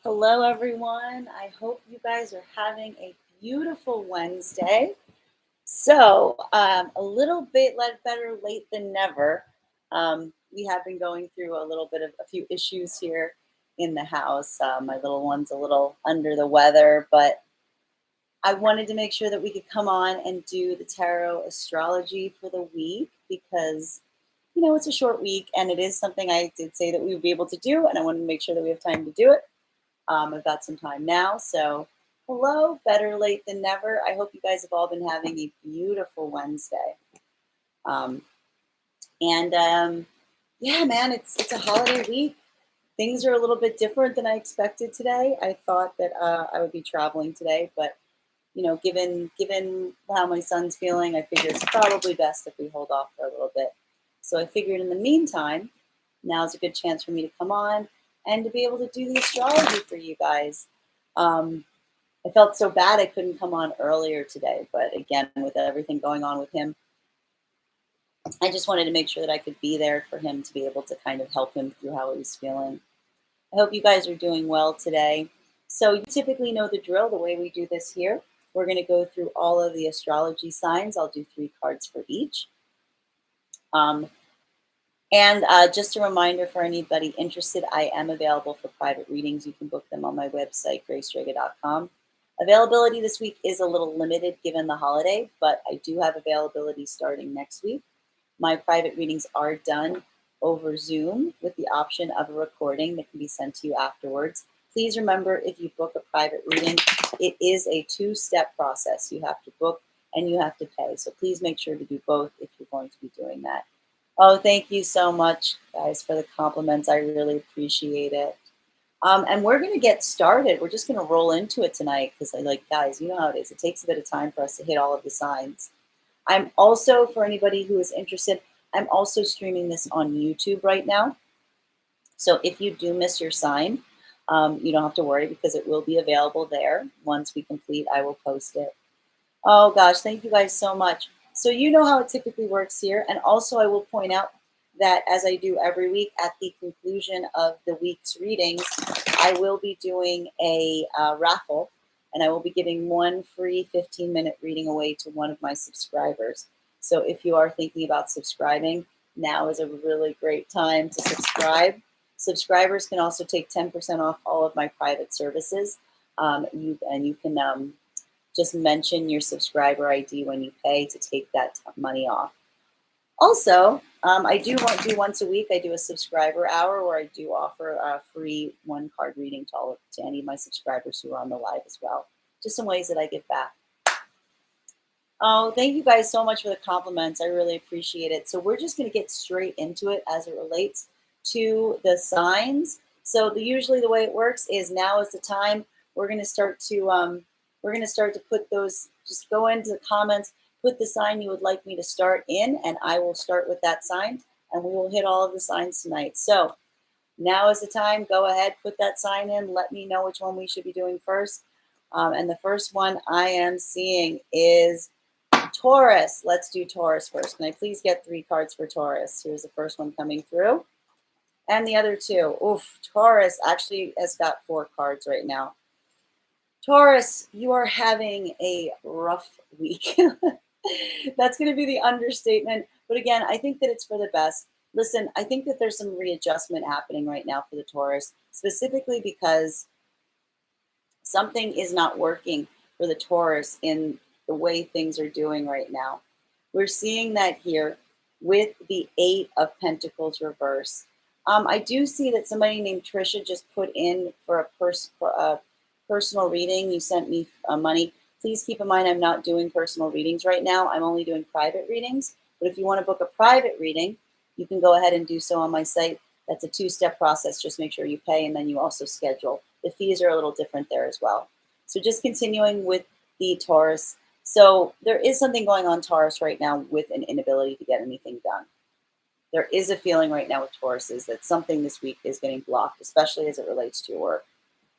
Hello, everyone. I hope you guys are having a beautiful Wednesday. A little bit better late than never. We have been going through a little bit of a few issues here in the house. My little one's a little under the weather, but I wanted to make sure that we could come on and do the tarot astrology for the week because, it's a short week and it is something I did say that we would be able to do, and I wanted to make sure that we have time to do it. I've got some time now. So, hello, better late than never. I hope you guys have all been having a beautiful Wednesday. Um, and yeah, man, it's a holiday week. Things are a little bit different than I expected today. I thought that I would be traveling today, but given how my son's feeling, I figure it's probably best if we hold off for a little bit. So I figured in the meantime, now's a good chance for me to come on and to be able to do the astrology for you guys. I felt so bad I couldn't come on earlier today, but again, with everything going on with him, I just wanted to make sure that I could be there for him to be able to kind of help him through how he's feeling. I hope you guys are doing well today. So you typically know the drill, the way we do this here. We're going to go through all of the astrology signs. I'll do 3 cards for each. Just a reminder for anybody interested, I am available for private readings. You can book them on my website, gracedraga.com. Availability this week is a little limited given the holiday, but I do have availability starting next week. My private readings are done over Zoom with the option of a recording that can be sent to you afterwards. Please remember, if you book a private reading, it is a 2-step process. You have to book and you have to pay. So please make sure to do both if you're going to be doing that. Oh, thank you so much, guys, for the compliments. I really appreciate it. And we're going to get started. We're just going to roll into it tonight because guys, you know how it is. It takes a bit of time for us to hit all of the signs. I'm also, for anybody who is interested, I'm also streaming this on YouTube right now. So if you do miss your sign, you don't have to worry because it will be available there. Once we complete, I will post it. Oh gosh, thank you guys so much. So you know how it typically works here. And also I will point out that, as I do every week, at the conclusion of the week's readings, I will be doing a raffle, and I will be giving one free 15-minute reading away to one of my subscribers. So if you are thinking about subscribing, now is a really great time to subscribe. Subscribers can also take 10% off all of my private services. You can just mention your subscriber ID when you pay to take that money off. Also, I do once a week, I do a subscriber hour where I do offer a free 1-card reading to any of my subscribers who are on the live as well. Just some ways that I give back. Oh, thank you guys so much for the compliments. I really appreciate it. So we're just going to get straight into it as it relates to the signs. So usually the way it works is, now is the time. We're going to start to put those, just go into the comments, put the sign you would like me to start in, and I will start with that sign, and we will hit all of the signs tonight. So now is the time. Go ahead, put that sign in. Let me know which one we should be doing first. And the first one I am seeing is Taurus. Let's do Taurus first. Can I please get 3 cards for Taurus? Here's the first one coming through. And the other 2. Oof, Taurus actually has got 4 cards right now. Taurus, you are having a rough week. That's going to be the understatement. But again, I think that it's for the best. Listen, I think that there's some readjustment happening right now for the Taurus, specifically because something is not working for the Taurus in the way things are doing right now. We're seeing that here with the 8 of Pentacles reverse. I do see that somebody named Trisha just put in for a personal reading. You sent me money. Please keep in mind, I'm not doing personal readings right now. I'm only doing private readings. But if you want to book a private reading, you can go ahead and do so on my site. That's a 2-step process. Just make sure you pay, and then you also schedule. The fees are a little different there as well. So just continuing with the Taurus. So there is something going on, Taurus, right now with an inability to get anything done. There is a feeling right now with Tauruses that something this week is getting blocked, especially as it relates to your work.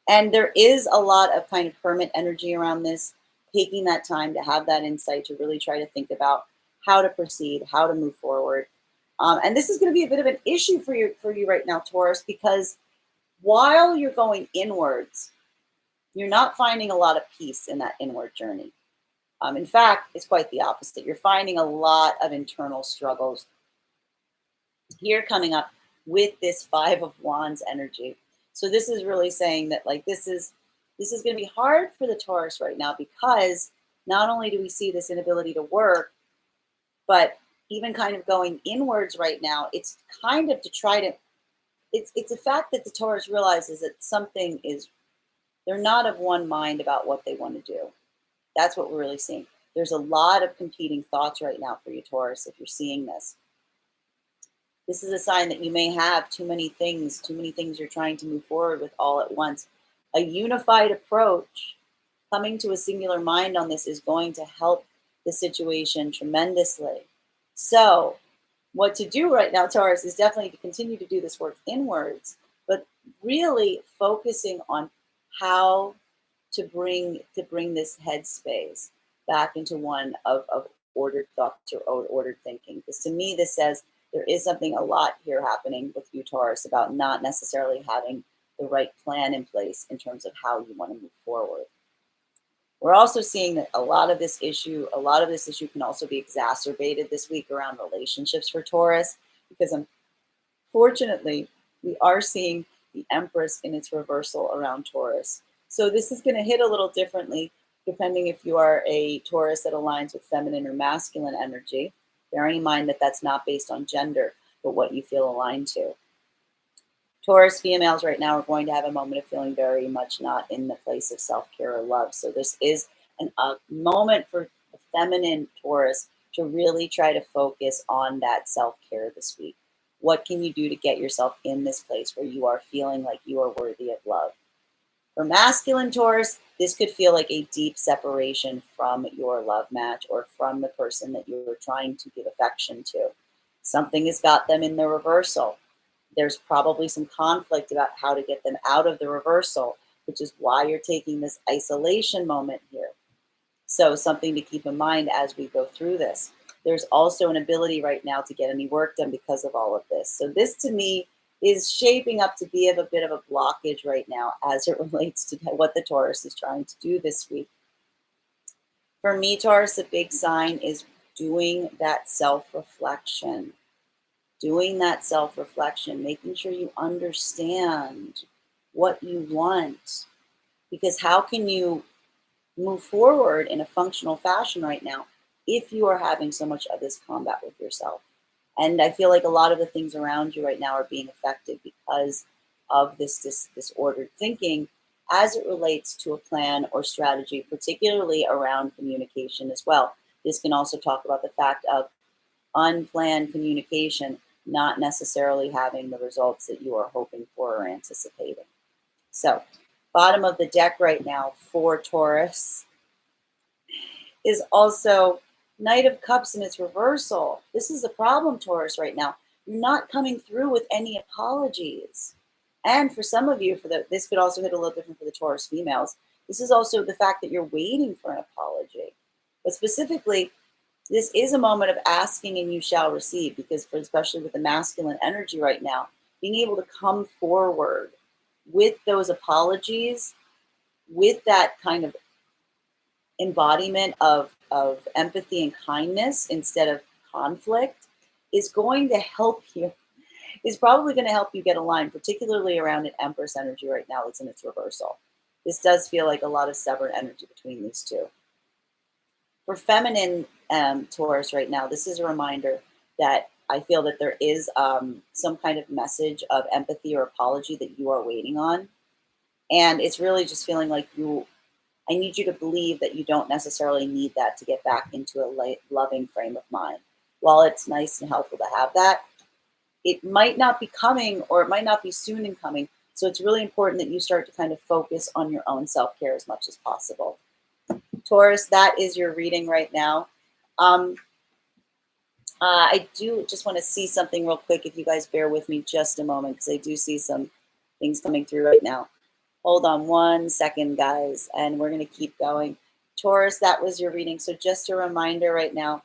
And there is a lot of kind of hermit energy around this, taking that time to have that insight to really try to think about how to proceed, how to move forward. And this is going to be a bit of an issue for you right now, Taurus, because while you're going inwards, you're not finding a lot of peace in that inward journey. In fact, it's quite the opposite. You're finding a lot of internal struggles here coming up with this Five of Wands energy. So this is really saying that like this is going to be hard for the Taurus right now, because not only do we see this inability to work, but even kind of going inwards right now, it's kind of to try to it's a fact that the Taurus realizes that something is, they're not of one mind about what they want to do. That's what we're really seeing. There's a lot of competing thoughts right now for you, Taurus, if you're seeing this. This is a sign that you may have too many things you're trying to move forward with all at once. A unified approach, coming to a singular mind on this, is going to help the situation tremendously. So, what to do right now, Taurus, is definitely to continue to do this work inwards, but really focusing on how to bring this headspace back into one of ordered thoughts or ordered thinking. Because to me, this says there is something a lot here happening with you, Taurus, about not necessarily having the right plan in place in terms of how you want to move forward. We're also seeing that a lot of this issue can also be exacerbated this week around relationships for Taurus, because unfortunately, we are seeing the Empress in its reversal around Taurus. So this is going to hit a little differently depending if you are a Taurus that aligns with feminine or masculine energy. Bearing in mind that that's not based on gender, but what you feel aligned to. Taurus females right now are going to have a moment of feeling very much not in the place of self-care or love. So this is a moment for the feminine Taurus to really try to focus on that self-care this week. What can you do to get yourself in this place where you are feeling like you are worthy of love? For masculine Taurus, this could feel like a deep separation from your love match or from the person that you're trying to give affection to. Something has got them in the reversal. There's probably some conflict about how to get them out of the reversal, which is why you're taking this isolation moment here. So something to keep in mind as we go through this. There's also an ability right now to get any work done because of all of this. So this to me is shaping up to be of a bit of a blockage right now as it relates to what the Taurus is trying to do this week. For me, Taurus, a big sign is doing that self-reflection. Making sure you understand what you want. Because how can you move forward in a functional fashion right now if you are having so much of this combat with yourself? And I feel like a lot of the things around you right now are being affected because of this disordered thinking as it relates to a plan or strategy, particularly around communication as well. This can also talk about the fact of unplanned communication not necessarily having the results that you are hoping for or anticipating. So, bottom of the deck right now for Taurus is also Knight of Cups in its reversal. This is the problem, Taurus, right now. You're not coming through with any apologies. And for some of you, this could also hit a little different for the Taurus females. This is also the fact that you're waiting for an apology. But specifically, this is a moment of asking and you shall receive, because especially with the masculine energy right now, being able to come forward with those apologies, with that kind of embodiment of empathy and kindness instead of conflict, is going to help you, is probably going to help you get aligned, particularly around an Empress energy right now that's in its reversal. This does feel like a lot of stubborn energy between these two. For feminine Taurus right now, this is a reminder that I feel that there is some kind of message of empathy or apology that you are waiting on. And it's really just feeling like I need you to believe that you don't necessarily need that to get back into a loving frame of mind. While it's nice and helpful to have that, it might not be coming, or it might not be soon in coming. So it's really important that you start to kind of focus on your own self-care as much as possible. Taurus, that is your reading right now. I do just want to see something real quick, if you guys bear with me just a moment, because I do see some things coming through right now. Hold on 1 second, guys, and we're going to keep going. Taurus, that was your reading. So just a reminder right now,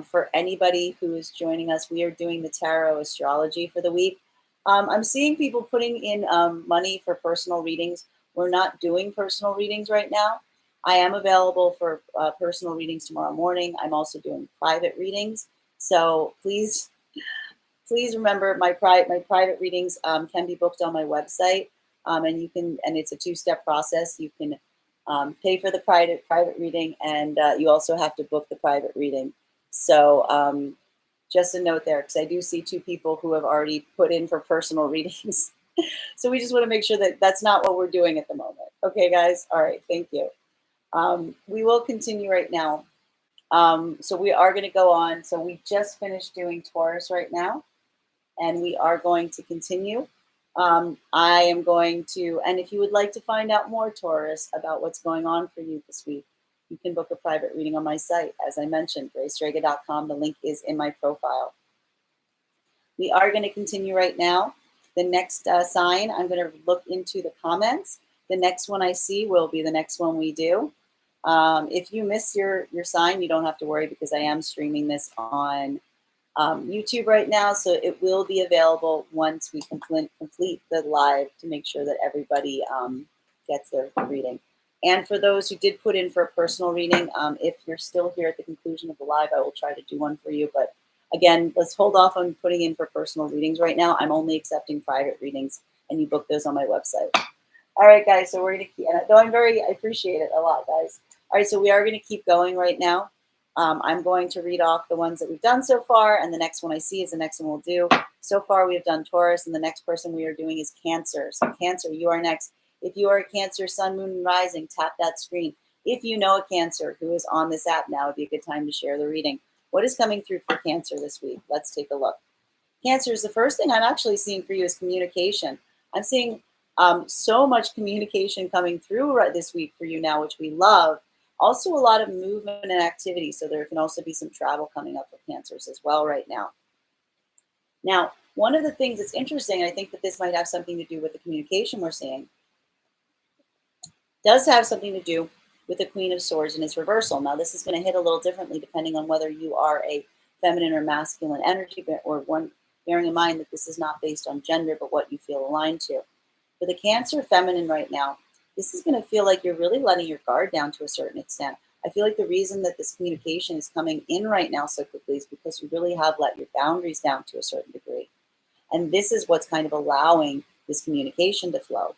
for anybody who is joining us, we are doing the tarot astrology for the week. I'm seeing people putting in money for personal readings. We're not doing personal readings right now. I am available for personal readings tomorrow morning. I'm also doing private readings. So please remember my private readings can be booked on my website, and you can, and it's a two-step process. You can pay for the private reading, and you also have to book the private reading. So just a note there, because I do see two people who have already put in for personal readings. So we just want to make sure that that's not what we're doing at the moment. Okay, guys. All right. Thank you. We will continue right now. So we are going to go on. So we just finished doing Taurus right now, and we are going to continue. I am going to, and if you would like to find out more, Taurus, about what's going on for you this week, you can book a private reading on my site. As I mentioned, gracedraga.com. The link is in my profile. We are going to continue right now. The next sign, I'm going to look into the comments. The next one I see will be the next one we do. If you miss your sign, you don't have to worry, because I am streaming this on YouTube right now, so it will be available once we complete the live, to make sure that everybody gets their reading. And for those who did put in for a personal reading, if you're still here at the conclusion of the live, I will try to do one for you. But again, let's hold off on putting in for personal readings right now. I'm only accepting private readings, and you book those on my website. All right, guys, so we're going to keep, and though I appreciate it a lot, guys. All right, so we are going to keep going right now. I'm going to read off the ones that we've done so far, and the next one I see is the next one we'll do. So far, we have done Taurus, and the next person we are doing is Cancer. So Cancer, you are next. If you are a Cancer, Sun, Moon, and Rising, tap that screen. If you know a Cancer who is on this app now, it'd be a good time to share the reading. What is coming through for Cancer this week? Let's take a look. Cancer, is the first thing I'm actually seeing for you is communication. I'm seeing so much communication coming through this week for you now, which we love. Also, a lot of movement and activity, so there can also be some travel coming up for Cancers as well right now. Now, one of the things that's interesting, I think that this might have something to do with the communication we're seeing, does have something to do with the Queen of Swords and its reversal. Now, this is going to hit a little differently depending on whether you are a feminine or masculine energy, or one, bearing in mind that this is not based on gender, but what you feel aligned to. For the Cancer feminine right now, this is going to feel like you're really letting your guard down to a certain extent. I feel like the reason that this communication is coming in right now so quickly is because you really have let your boundaries down to a certain degree. And this is what's kind of allowing this communication to flow.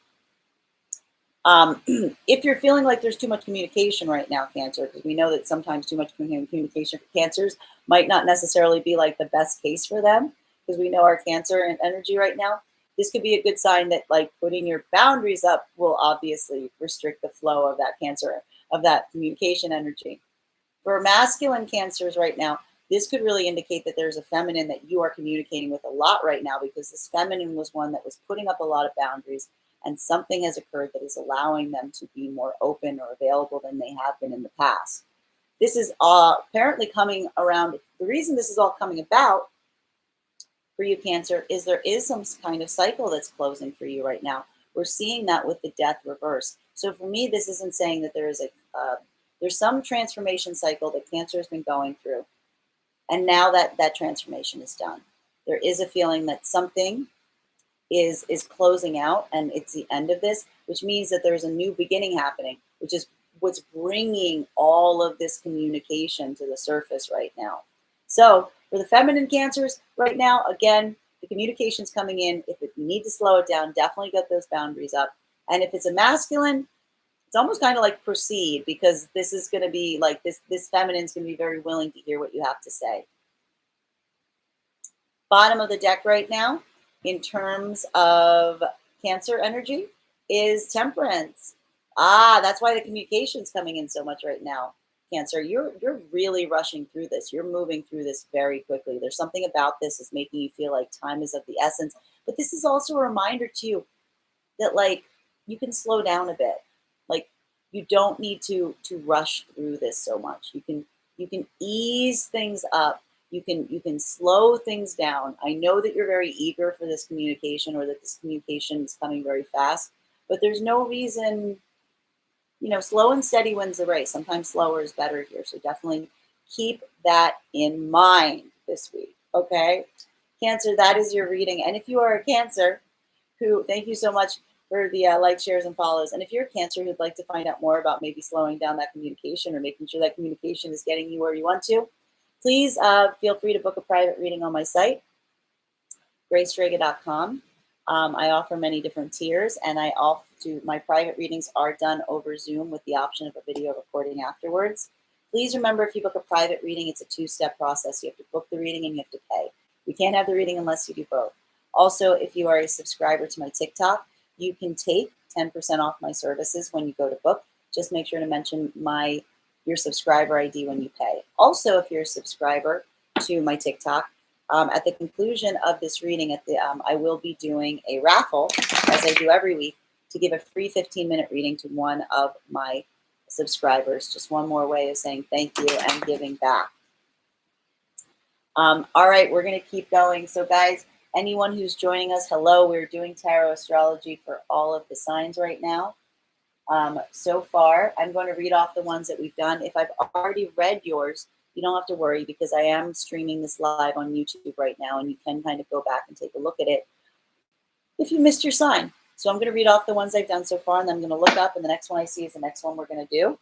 If you're feeling like there's too much communication right now, Cancer, because we know that sometimes too much communication for Cancers might not necessarily be like the best case for them, because we know our Cancer and energy right now. This could be a good sign that, like, putting your boundaries up will obviously restrict the flow of that Cancer, of that communication energy. For masculine Cancers right now, this could really indicate that there's a feminine that you are communicating with a lot right now, because this feminine was one that was putting up a lot of boundaries, and something has occurred that is allowing them to be more open or available than they have been in the past. This is apparently coming around. The reason this is all coming about for you, Cancer, is there is some kind of cycle that's closing for you right now. We're seeing that with the Death reverse. So for me, this isn't saying that there is there's some transformation cycle that Cancer has been going through, and now that transformation is done, there is a feeling that something is closing out, and it's the end of this, which means that there's a new beginning happening, which is what's bringing all of this communication to the surface right now. So for the feminine Cancers right now, again, the communication's coming in. If you need to slow it down, definitely get those boundaries up. And if it's a masculine, it's almost kind of like proceed, because this is going to be like this feminine's going to be very willing to hear what you have to say. Bottom of the deck right now, in terms of Cancer energy, is Temperance. That's why the communication's coming in so much right now. Cancer, you're really rushing through this. You're moving through this very quickly. There's something about this that's making you feel like time is of the essence. But this is also a reminder to you that, like, you can slow down a bit. Like, you don't need to rush through this so much. You can ease things up. You can slow things down. I know that you're very eager for this communication, or that this communication is coming very fast, but there's no reason, slow and steady wins the race. Sometimes slower is better here. So definitely keep that in mind this week. Okay. Cancer, that is your reading. And if you are a Cancer who, thank you so much for the like, shares, and follows. And if you're a Cancer who'd like to find out more about maybe slowing down that communication or making sure that communication is getting you where you want to, please feel free to book a private reading on my site, gracedraga.com. I offer many different tiers, and my private readings are done over Zoom with the option of a video recording afterwards. Please remember, if you book a private reading, it's a two-step process. You have to book the reading and you have to pay. We can't have the reading unless you do both. Also, if you are a subscriber to my TikTok, you can take 10% off my services when you go to book. Just make sure to mention your subscriber ID when you pay. Also, if you're a subscriber to my TikTok, at the conclusion of this reading, I will be doing a raffle, as I do every week, to give a free 15-minute reading to one of my subscribers. Just one more way of saying thank you and giving back. All right, we're going to keep going. So guys, anyone who's joining us, hello. We're doing tarot astrology for all of the signs right now. So far, I'm going to read off the ones that we've done. If I've already read yours, you don't have to worry, because I am streaming this live on YouTube right now, and you can kind of go back and take a look at it if you missed your sign. So I'm going to read off the ones I've done so far, and then I'm going to look up, and the next one I see is the next one we're going to do.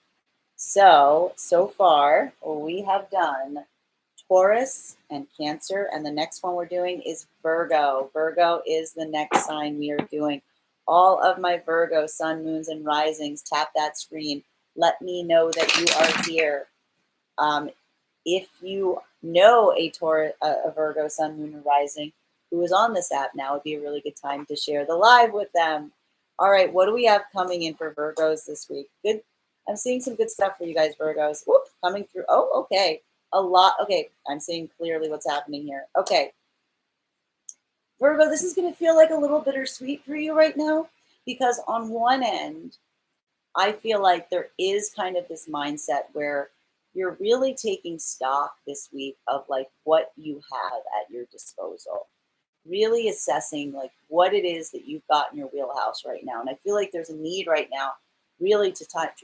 So far, we have done Taurus and Cancer, and the next one we're doing is Virgo. Virgo is the next sign we are doing. All of my Virgo sun, moons, and risings, tap that screen. Let me know that you are here. If you know a Virgo sun, moon, and rising who is on this app, now would be a really good time to share the live with them. All right, what do we have coming in for Virgos this week? Good. I'm seeing some good stuff for you guys, Virgos. Whoop, coming through. Oh, okay. A lot. Okay, I'm seeing clearly what's happening here. Okay. Virgo, this is going to feel like a little bittersweet for you right now, because on one end, I feel like there is kind of this mindset where you're really taking stock this week of like what you have at your disposal, really assessing like what it is that you've got in your wheelhouse right now. And I feel like there's a need right now really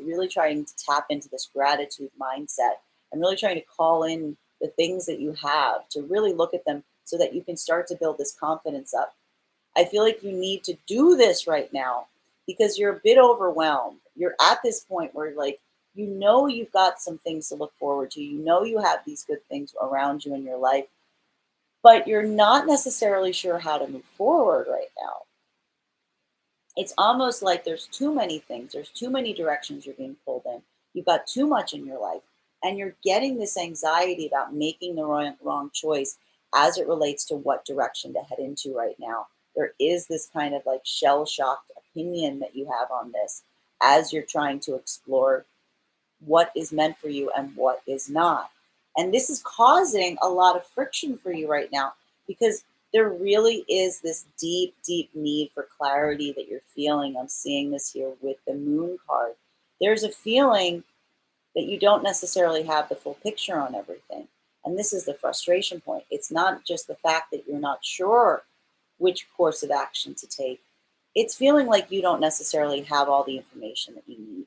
really trying to tap into this gratitude mindset and really trying to call in the things that you have, to really look at them so that you can start to build this confidence up. I feel like you need to do this right now because you're a bit overwhelmed. You're at this point where like, you know, you've got some things to look forward to. You know, you have these good things around you in your life, but you're not necessarily sure how to move forward right now. It's almost like there's too many things. There's too many directions you're being pulled in. You've got too much in your life, and you're getting this anxiety about making the wrong choice as it relates to what direction to head into right now. There is this kind of like shell-shocked opinion that you have on this as you're trying to explore what is meant for you and what is not. And this is causing a lot of friction for you right now, because there really is this deep, deep need for clarity that you're feeling. I'm seeing this here with the Moon card. There's a feeling that you don't necessarily have the full picture on everything. And this is the frustration point. It's not just the fact that you're not sure which course of action to take. It's feeling like you don't necessarily have all the information that you need.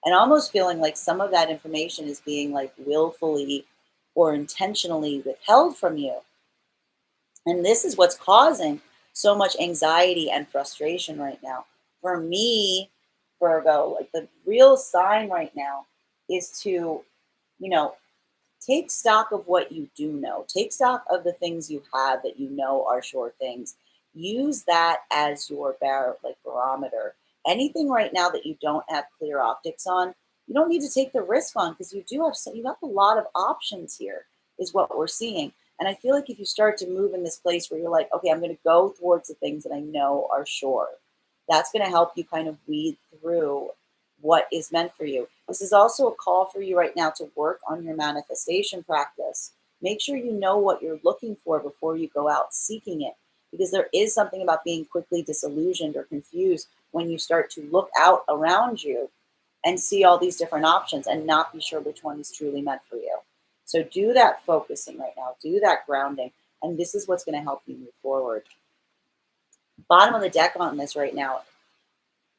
And almost feeling like some of that information is being like willfully or intentionally withheld from you. And this is what's causing so much anxiety and frustration right now. For me, Virgo, like the real sign right now is to, take stock of what you do know. Take stock of the things you have that you know are sure things. Use that as your barometer. Anything right now that you don't have clear optics on, you don't need to take the risk on, because you have a lot of options here, is what we're seeing. And I feel like if you start to move in this place where you're like, okay, I'm going to go towards the things that I know are sure, that's going to help you kind of weed through what is meant for you. This is also a call for you right now to work on your manifestation practice. Make sure you know what you're looking for before you go out seeking it, because there is something about being quickly disillusioned or confused when you start to look out around you and see all these different options and not be sure which one is truly meant for you. So do that focusing right now, do that grounding, and this is what's going to help you move forward. Bottom of the deck on this right now,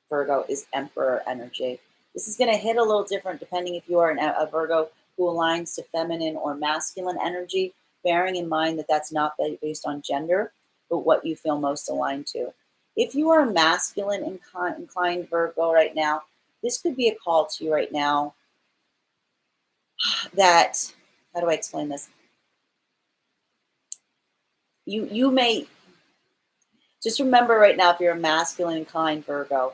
Virgo, is Emperor energy. This is going to hit a little different depending if you are a Virgo who aligns to feminine or masculine energy. bearing in mind that that's not based on gender, but what you feel most aligned to. If you are a masculine inclined Virgo right now, this could be a call to you right now that, how do I explain this? You may just remember right now, if you're a masculine inclined Virgo,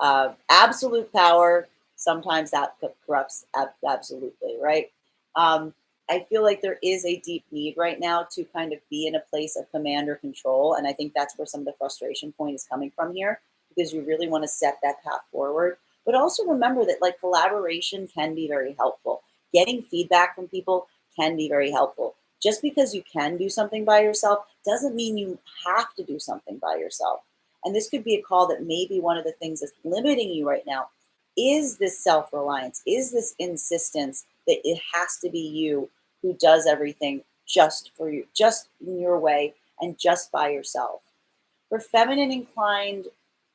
absolute power, sometimes that corrupts absolutely, right? Um, I feel like there is a deep need right now to kind of be in a place of command or control. And I think that's where some of the frustration point is coming from here, because you really want to set that path forward. But also remember that like collaboration can be very helpful. Getting feedback from people can be very helpful. Just because you can do something by yourself doesn't mean you have to do something by yourself. And this could be a call that maybe one of the things that's limiting you right now is this self-reliance, is this insistence that it has to be you who does everything just for you, just in your way and just by yourself. For feminine inclined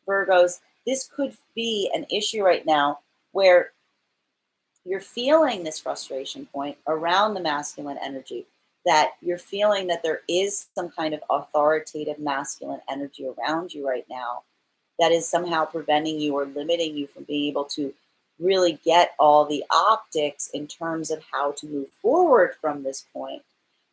Virgos, this could be an issue right now where you're feeling this frustration point around the masculine energy, that you're feeling that there is some kind of authoritative masculine energy around you right now that is somehow preventing you or limiting you from being able to really get all the optics in terms of how to move forward from this point.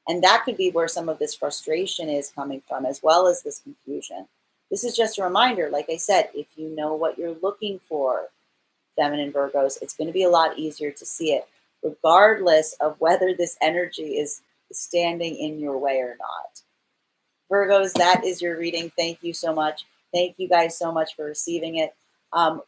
And that could be where some of this frustration is coming from, as well as this confusion. This is just a reminder, like I said, if you know what you're looking for, feminine Virgos, it's going to be a lot easier to see it, regardless of whether this energy is standing in your way or not. Virgos, that is your reading. Thank you so much. Thank you guys so much for receiving it.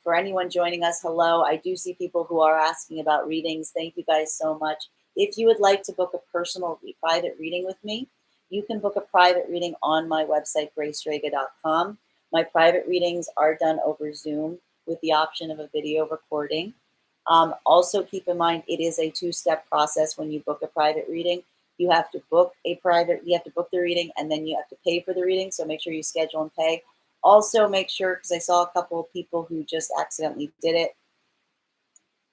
For anyone joining us, hello. I do see people who are asking about readings. Thank you guys so much. If you would like to book a personal private reading with me, you can book a private reading on my website, gracedraga.com. My private readings are done over Zoom with the option of a video recording. Also keep in mind, it is a two-step process when you book a private reading. You have to book the reading, and then you have to pay for the reading. So make sure you schedule and pay. Also make sure, because I saw a couple of people who just accidentally did it,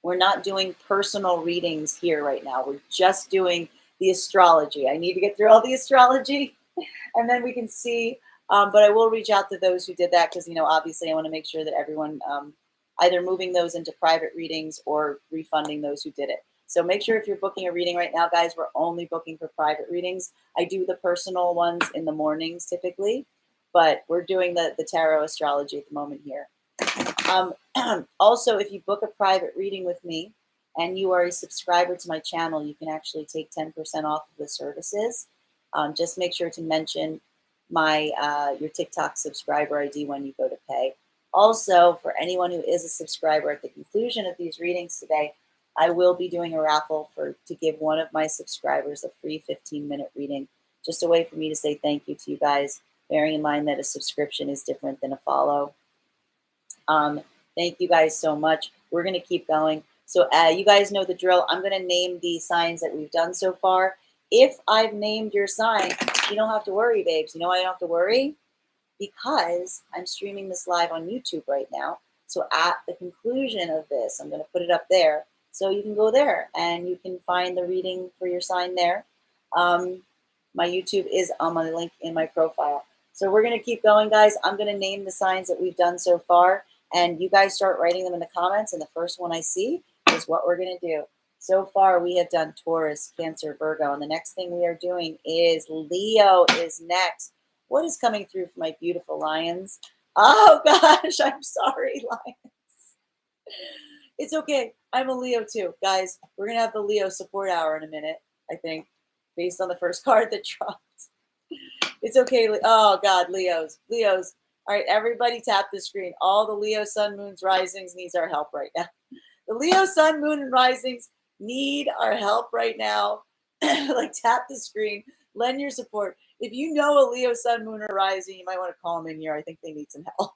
we're not doing personal readings here right now. We're just doing the astrology. I need to get through all the astrology and then we can see. But I will reach out to those who did that, because, obviously I want to make sure that everyone either moving those into private readings or refunding those who did it. So make sure if you're booking a reading right now, guys, we're only booking for private readings. I do the personal ones in the mornings typically, but we're doing the tarot astrology at the moment here. Also, if you book a private reading with me and you are a subscriber to my channel, you can actually take 10% off of the services. Just make sure to mention your TikTok subscriber ID when you go to pay. Also, for anyone who is a subscriber, at the conclusion of these readings today, I will be doing a raffle to give one of my subscribers a free 15-minute reading, just a way for me to say thank you to you guys, bearing in mind that a subscription is different than a follow. Thank you guys so much. We're going to keep going. So you guys know the drill. I'm going to name the signs that we've done so far. If I've named your sign, you don't have to worry, babes. You know why I don't have to worry? Because I'm streaming this live on YouTube right now. So at the conclusion of this, I'm going to put it up there. So you can go there and you can find the reading for your sign there. My YouTube is on my link in my profile. So we're going to keep going, guys. I'm going to name the signs that we've done so far, and you guys start writing them in the comments, and the first one I see is what we're going to do. So far, we have done Taurus, Cancer, Virgo, and the next thing we are doing is Leo is next. What is coming through for my beautiful lions? Oh, gosh, I'm sorry, lions. It's okay. I'm a Leo, too. Guys, we're going to have the Leo support hour in a minute, I think, based on the first card that dropped. It's okay. Oh, God, Leos. All right, everybody tap the screen. All the Leo, Sun, Moons, Risings needs our help right now. The Leo, Sun, Moon, and Risings need our help right now. Like, tap the screen. Lend your support. If you know a Leo, Sun, Moon, or Rising, you might want to call them in here. I think they need some help.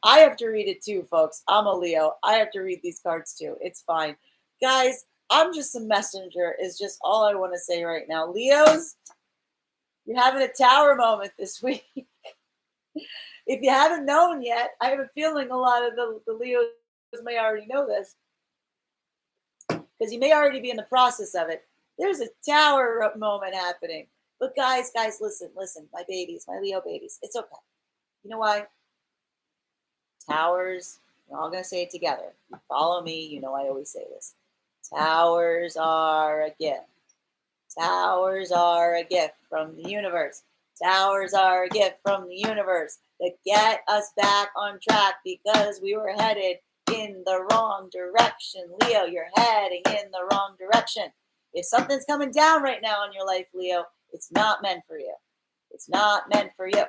I have to read it too, folks. I'm a Leo. I have to read these cards too. It's fine. Guys, I'm just a messenger is just all I want to say right now. Leos, you're having a tower moment this week. If you haven't known yet, I have a feeling a lot of the Leos may already know this, because you may already be in the process of it. There's a tower moment happening. But guys, listen, my babies, my Leo babies, it's okay. You know why? Towers, we're all going to say it together. You follow me, you know I always say this. Towers are a gift. Towers are a gift from the universe. Towers are a gift from the universe that get us back on track because we were headed in the wrong direction. Leo, you're heading in the wrong direction. If something's coming down right now in your life, Leo, it's not meant for you. It's not meant for you.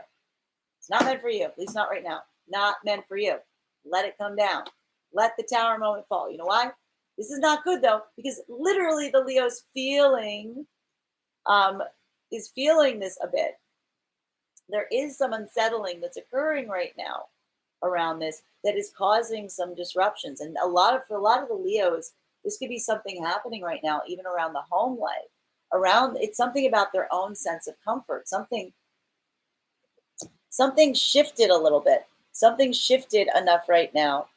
It's not meant for you, at least not right now. Not meant for you. Let it come down. Let the tower moment fall. You know why? This is not good though, because literally the Leo's is feeling this a bit. There is some unsettling that's occurring right now around this that is causing some disruptions. And for a lot of the Leos, this could be something happening right now, even around the home life. It's something about their own sense of comfort. Something shifted a little bit. Something shifted enough right now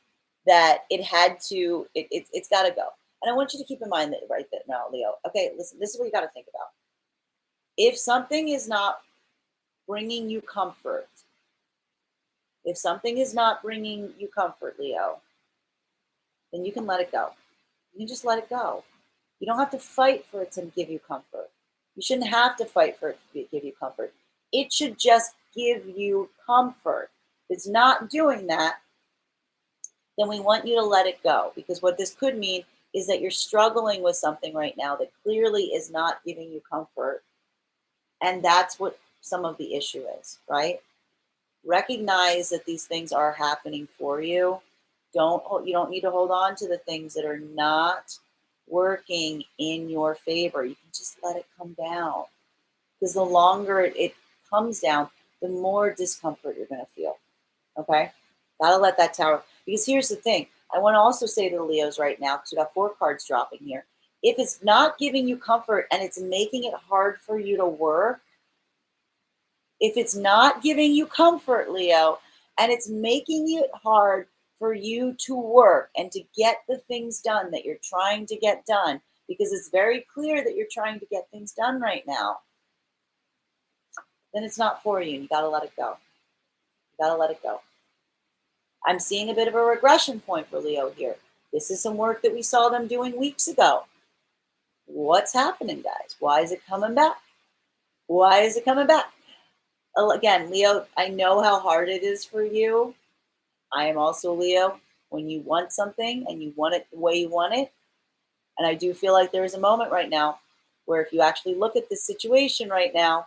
that it's got to go. And I want you to keep in mind that right now, Leo. Okay, listen, this is what you got to think about. If something is not bringing you comfort, Leo, then you can let it go. You can just let it go. You don't have to fight for it to give you comfort. You shouldn't have to fight for it to give you comfort. It should just give you comfort. If it's not doing that, then we want you to let it go. Because what this could mean is that you're struggling with something right now that clearly is not giving you comfort. And that's what some of the issue is, right? Recognize that these things are happening for you. You don't need to hold on to the things that are not working in your favor. You can just let it come down. Because the longer it comes down, the more discomfort you're going to feel. Okay? Gotta let that tower. Because here's the thing. I want to also say to the Leos right now, because we got 4 cards dropping here. If it's not giving you comfort and it's making it hard for you to work, if it's not giving you comfort, Leo, and it's making it hard for you to work and to get the things done that you're trying to get done, because it's very clear that you're trying to get things done right now, then it's not for you. You got to let it go. You got to let it go. I'm seeing a bit of a regression point for Leo here. This is some work that we saw them doing weeks ago. What's happening, guys? Why is it coming back? Why is it coming back? Again, Leo, I know how hard it is for you. I am also Leo. When you want something and you want it the way you want it, and I do feel like there is a moment right now where if you actually look at this situation right now,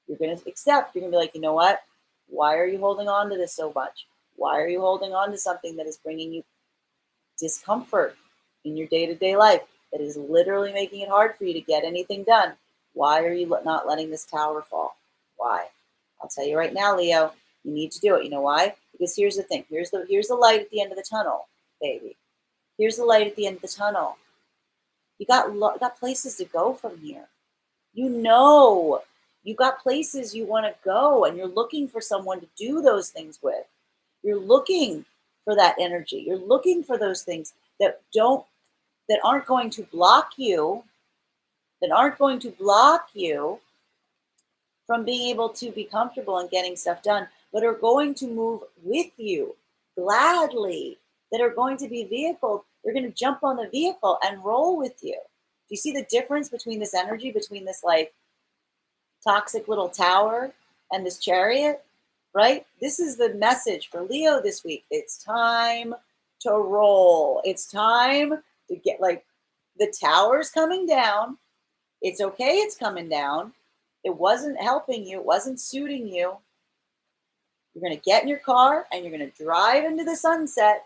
you're going to accept. You're going to be like, you know what? Why are you holding on to this so much? Why are you holding on to something that is bringing you discomfort in your day-to-day life, that is literally making it hard for you to get anything done? Why are you not letting this tower fall? Why? I'll tell you right now, Leo, you need to do it. You know why? Because here's the thing. Here's the light at the end of the tunnel, baby. Here's the light at the end of the tunnel. You got places to go from here. You know, you got places you want to go, and you're looking for someone to do those things with. You're looking for that energy. You're looking for those things that aren't going to block you, from being able to be comfortable and getting stuff done, but are going to move with you gladly, that are going to be vehicles. They're going to jump on the vehicle and roll with you. Do you see the difference between this energy, between this like toxic little tower and this chariot, right? This is the message for Leo this week. It's time to roll. It's time to get, like, the tower's coming down. It's okay. It's coming down. It wasn't helping you. It wasn't suiting you. You're going to get in your car and you're going to drive into the sunset,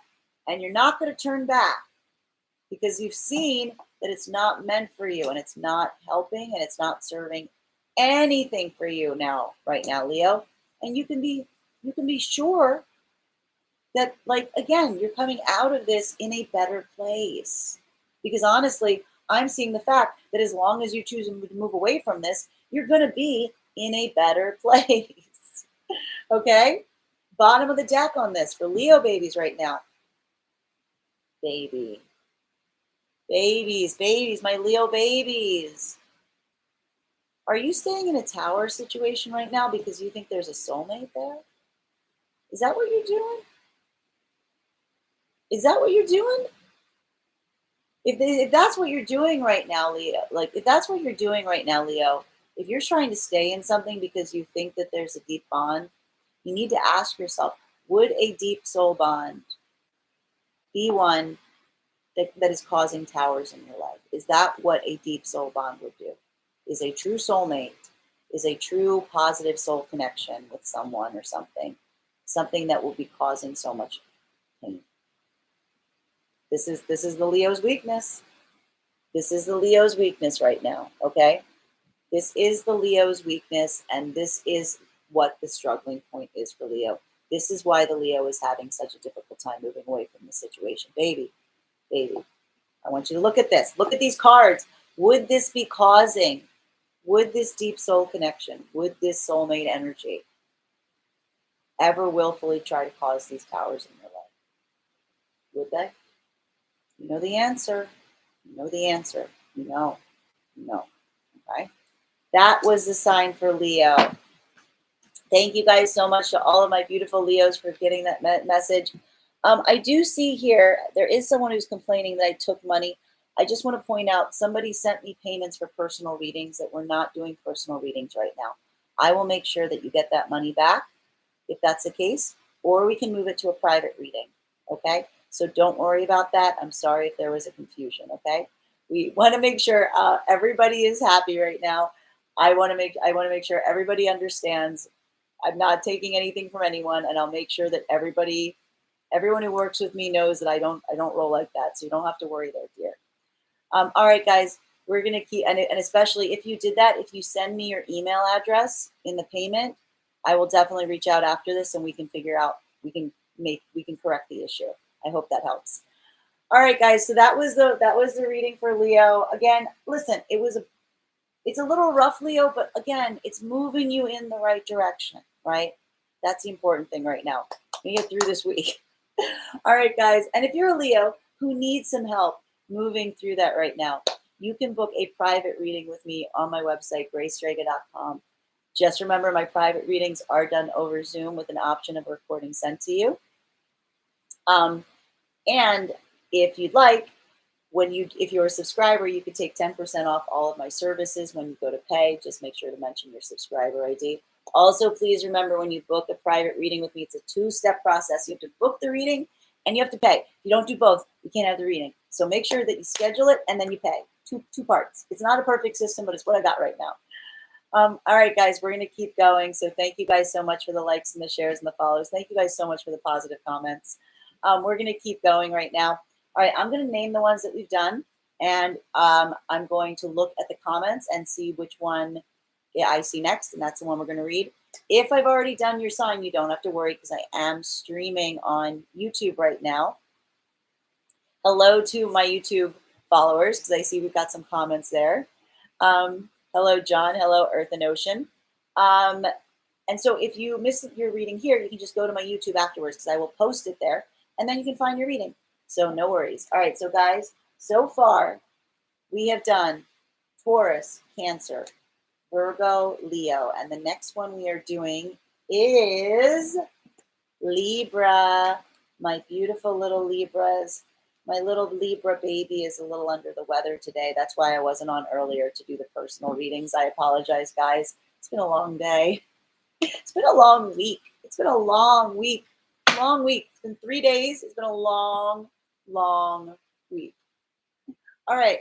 and you're not going to turn back, because you've seen that it's not meant for you, and it's not helping, and it's not serving anything for you right now, Leo. And you can be sure that, like, again, you're coming out of this in a better place. Because honestly, I'm seeing the fact that as long as you choose to move away from this, you're going to be in a better place. Okay? Bottom of the deck on this for Leo babies right now. Baby. Babies, babies, my Leo babies. Are you staying in a tower situation right now because you think there's a soulmate there? Is that what you're doing? Is that what you're doing? If that's what you're doing right now, Leo, like if that's what you're doing right now, Leo, if you're trying to stay in something because you think that there's a deep bond, you need to ask yourself, would a deep soul bond be one that is causing towers in your life? Is that what a deep soul bond would do? Is a true soulmate, is a true positive soul connection with someone or something that will be causing so much pain. This is the Leo's weakness. This is the Leo's weakness right now, okay? This is the Leo's weakness, and this is what the struggling point is for Leo. This is why the Leo is having such a difficult time moving away from the situation. Baby, baby, I want you to look at this. Look at these cards. Would this be causing, would this deep soul connection, would this soulmate energy ever willfully try to cause these towers in your life? Would they? You know the answer. You know the answer. You know. You know. Okay. That was the sign for Leo. Thank you guys so much to all of my beautiful Leos for getting that message. I do see here, there is someone who's complaining that I took money. I just want to point out, somebody sent me payments for personal readings that we're not doing personal readings right now. I will make sure that you get that money back if that's the case, or we can move it to a private reading, okay? So don't worry about that. I'm sorry if there was a confusion, okay? We want to make sure everybody is happy right now. I want to make sure everybody understands I'm not taking anything from anyone, and I'll make sure that everyone who works with me knows that I don't roll like that. So you don't have to worry there, dear. All right, guys, we're gonna keep, and especially if you did that, if you send me your email address in the payment, I will definitely reach out after this, and we can figure out, we can correct the issue. I hope that helps. All right, guys. So that was the reading for Leo. Again, listen, it's a little rough, Leo, but again, it's moving you in the right direction, right? That's the important thing right now. We get through this week. All right, guys. And if you're a Leo who needs some help moving through that right now, you can book a private reading with me on my website, gracedraga.com. Just remember, my private readings are done over Zoom with an option of recording sent to you. And if you'd like, if you're a subscriber, you could take 10% off all of my services when you go to pay. Just make sure to mention your subscriber ID. Also, please remember, when you book a private reading with me, it's a two-step process. You have to book the reading and you have to pay. If you don't do both, you can't have the reading. So make sure that you schedule it and then you pay. Two parts. It's not a perfect system, but it's what I got right now. All right, guys, we're going to keep going. So thank you guys so much for the likes and the shares and the follows. Thank you guys so much for the positive comments. We're going to keep going right now. All right, I'm going to name the ones that we've done, and I'm going to look at the comments and see which one I see next, and that's the one we're going to read. If I've already done your sign, you don't have to worry, because I am streaming on YouTube right now. Hello to my YouTube followers, because I see we've got some comments there. Hello, John. Hello, Earth and Ocean. And so if you miss your reading here, you can just go to my YouTube afterwards, because I will post it there, and then you can find your reading. So no worries. All right, so guys, so far we have done Taurus, Cancer, Virgo, Leo, and the next one we are doing is Libra. My beautiful little Libras. My little Libra baby is a little under the weather today. That's why I wasn't on earlier to do the personal readings. I apologize, guys. It's been a long day. It's been a long week. It's been a long week. Long week. It's been 3 days. It's been a long week. All right.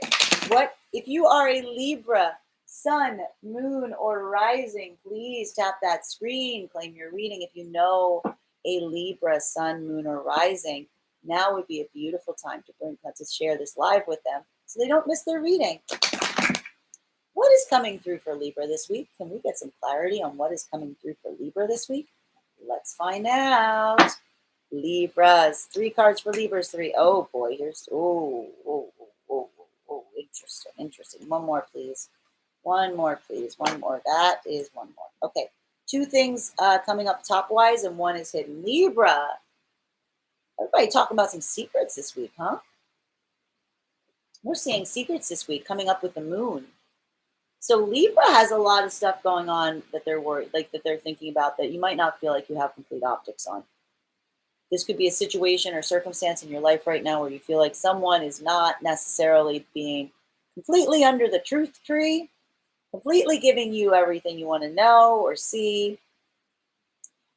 What if you are a Libra, sun, moon, or rising? Please tap that screen. Claim your reading. If you know a Libra, sun, moon, or rising, now would be a beautiful time to share this live with them so they don't miss their reading. What is coming through for Libra this week? Can we get some clarity on what is coming through for Libra this week? Let's find out. Libras. 3 cards for Libras. 3. Oh boy, here's interesting. One more, please. One more. That is one more. Okay. 2 things coming up top wise, and 1 is hidden. Libra. Everybody talking about some secrets this week, huh? We're seeing secrets this week coming up with the moon. So Libra has a lot of stuff going on that they're worried, like that they're thinking about that you might not feel like you have complete optics on. This could be a situation or circumstance in your life right now where you feel like someone is not necessarily being completely under the truth tree, completely giving you everything you want to know or see.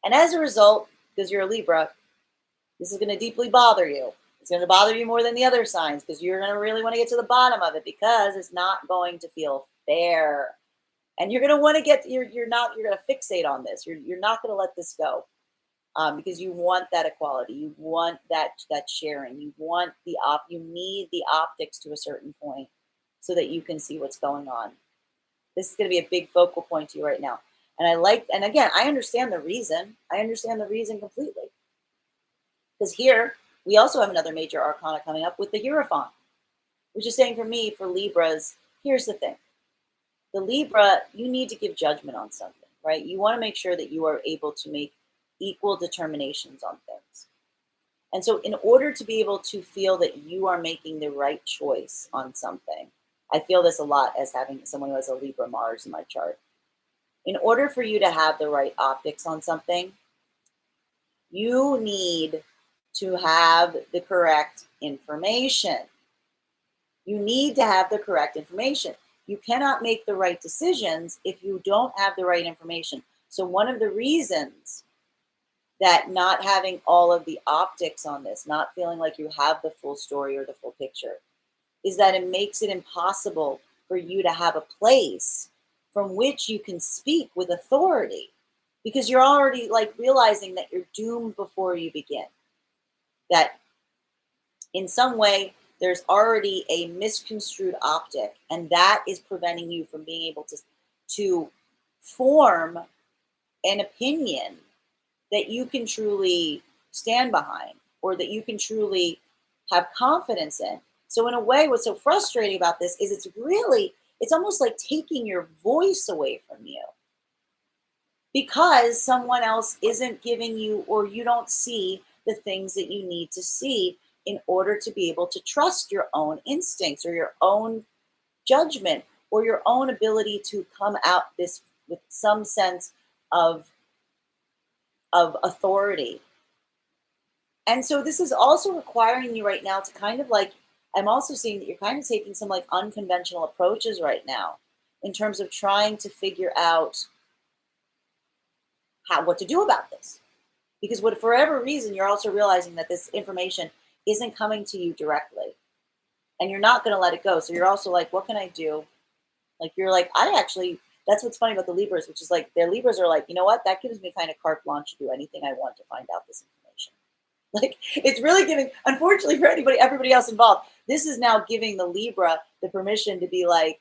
And as a result, because you're a Libra, this is going to deeply bother you. It's going to bother you more than the other signs because you're going to really want to get to the bottom of it because it's not going to feel fair. And you're going to want to get, you're going to fixate on this. You're not going to let this go. Because you want that equality, you want that sharing, you need the optics to a certain point so that you can see what's going on. This is going to be a big focal point to you right now. And again, I understand the reason. I understand the reason completely. Because here we also have another major arcana coming up with the Hierophant, which is saying for me, for Libras, here's the thing. The Libra, you need to give judgment on something, right? You want to make sure that you are able to make equal determinations on things. And so in order to be able to feel that you are making the right choice on something, I feel this a lot as having someone who has a Libra Mars in my chart. In order for you to have the right optics on something, you need to have the correct information. You need to have the correct information. You cannot make the right decisions if you don't have the right information. So one of the reasons that not having all of the optics on this, not feeling like you have the full story or the full picture, is that it makes it impossible for you to have a place from which you can speak with authority because you're already like realizing that you're doomed before you begin. That in some way, there's already a misconstrued optic, and that is preventing you from being able to form an opinion that you can truly stand behind or that you can truly have confidence in. So in a way, what's so frustrating about this is it's almost like taking your voice away from you because someone else isn't giving you or you don't see the things that you need to see in order to be able to trust your own instincts or your own judgment or your own ability to come out this with some sense of authority. And so this is also requiring you right now to kind of like, I'm also seeing that you're kind of taking some like unconventional approaches right now in terms of trying to figure out what to do about this. Because for whatever reason, you're also realizing that this information isn't coming to you directly and you're not going to let it go. So you're also like, what can I do? Like, you're like, that's what's funny about the Libras, which is like, their Libras are like, you know what? That gives me kind of carte blanche to do anything I want to find out this information. Like, it's really giving, unfortunately for everybody else involved, this is now giving the Libra the permission to be like,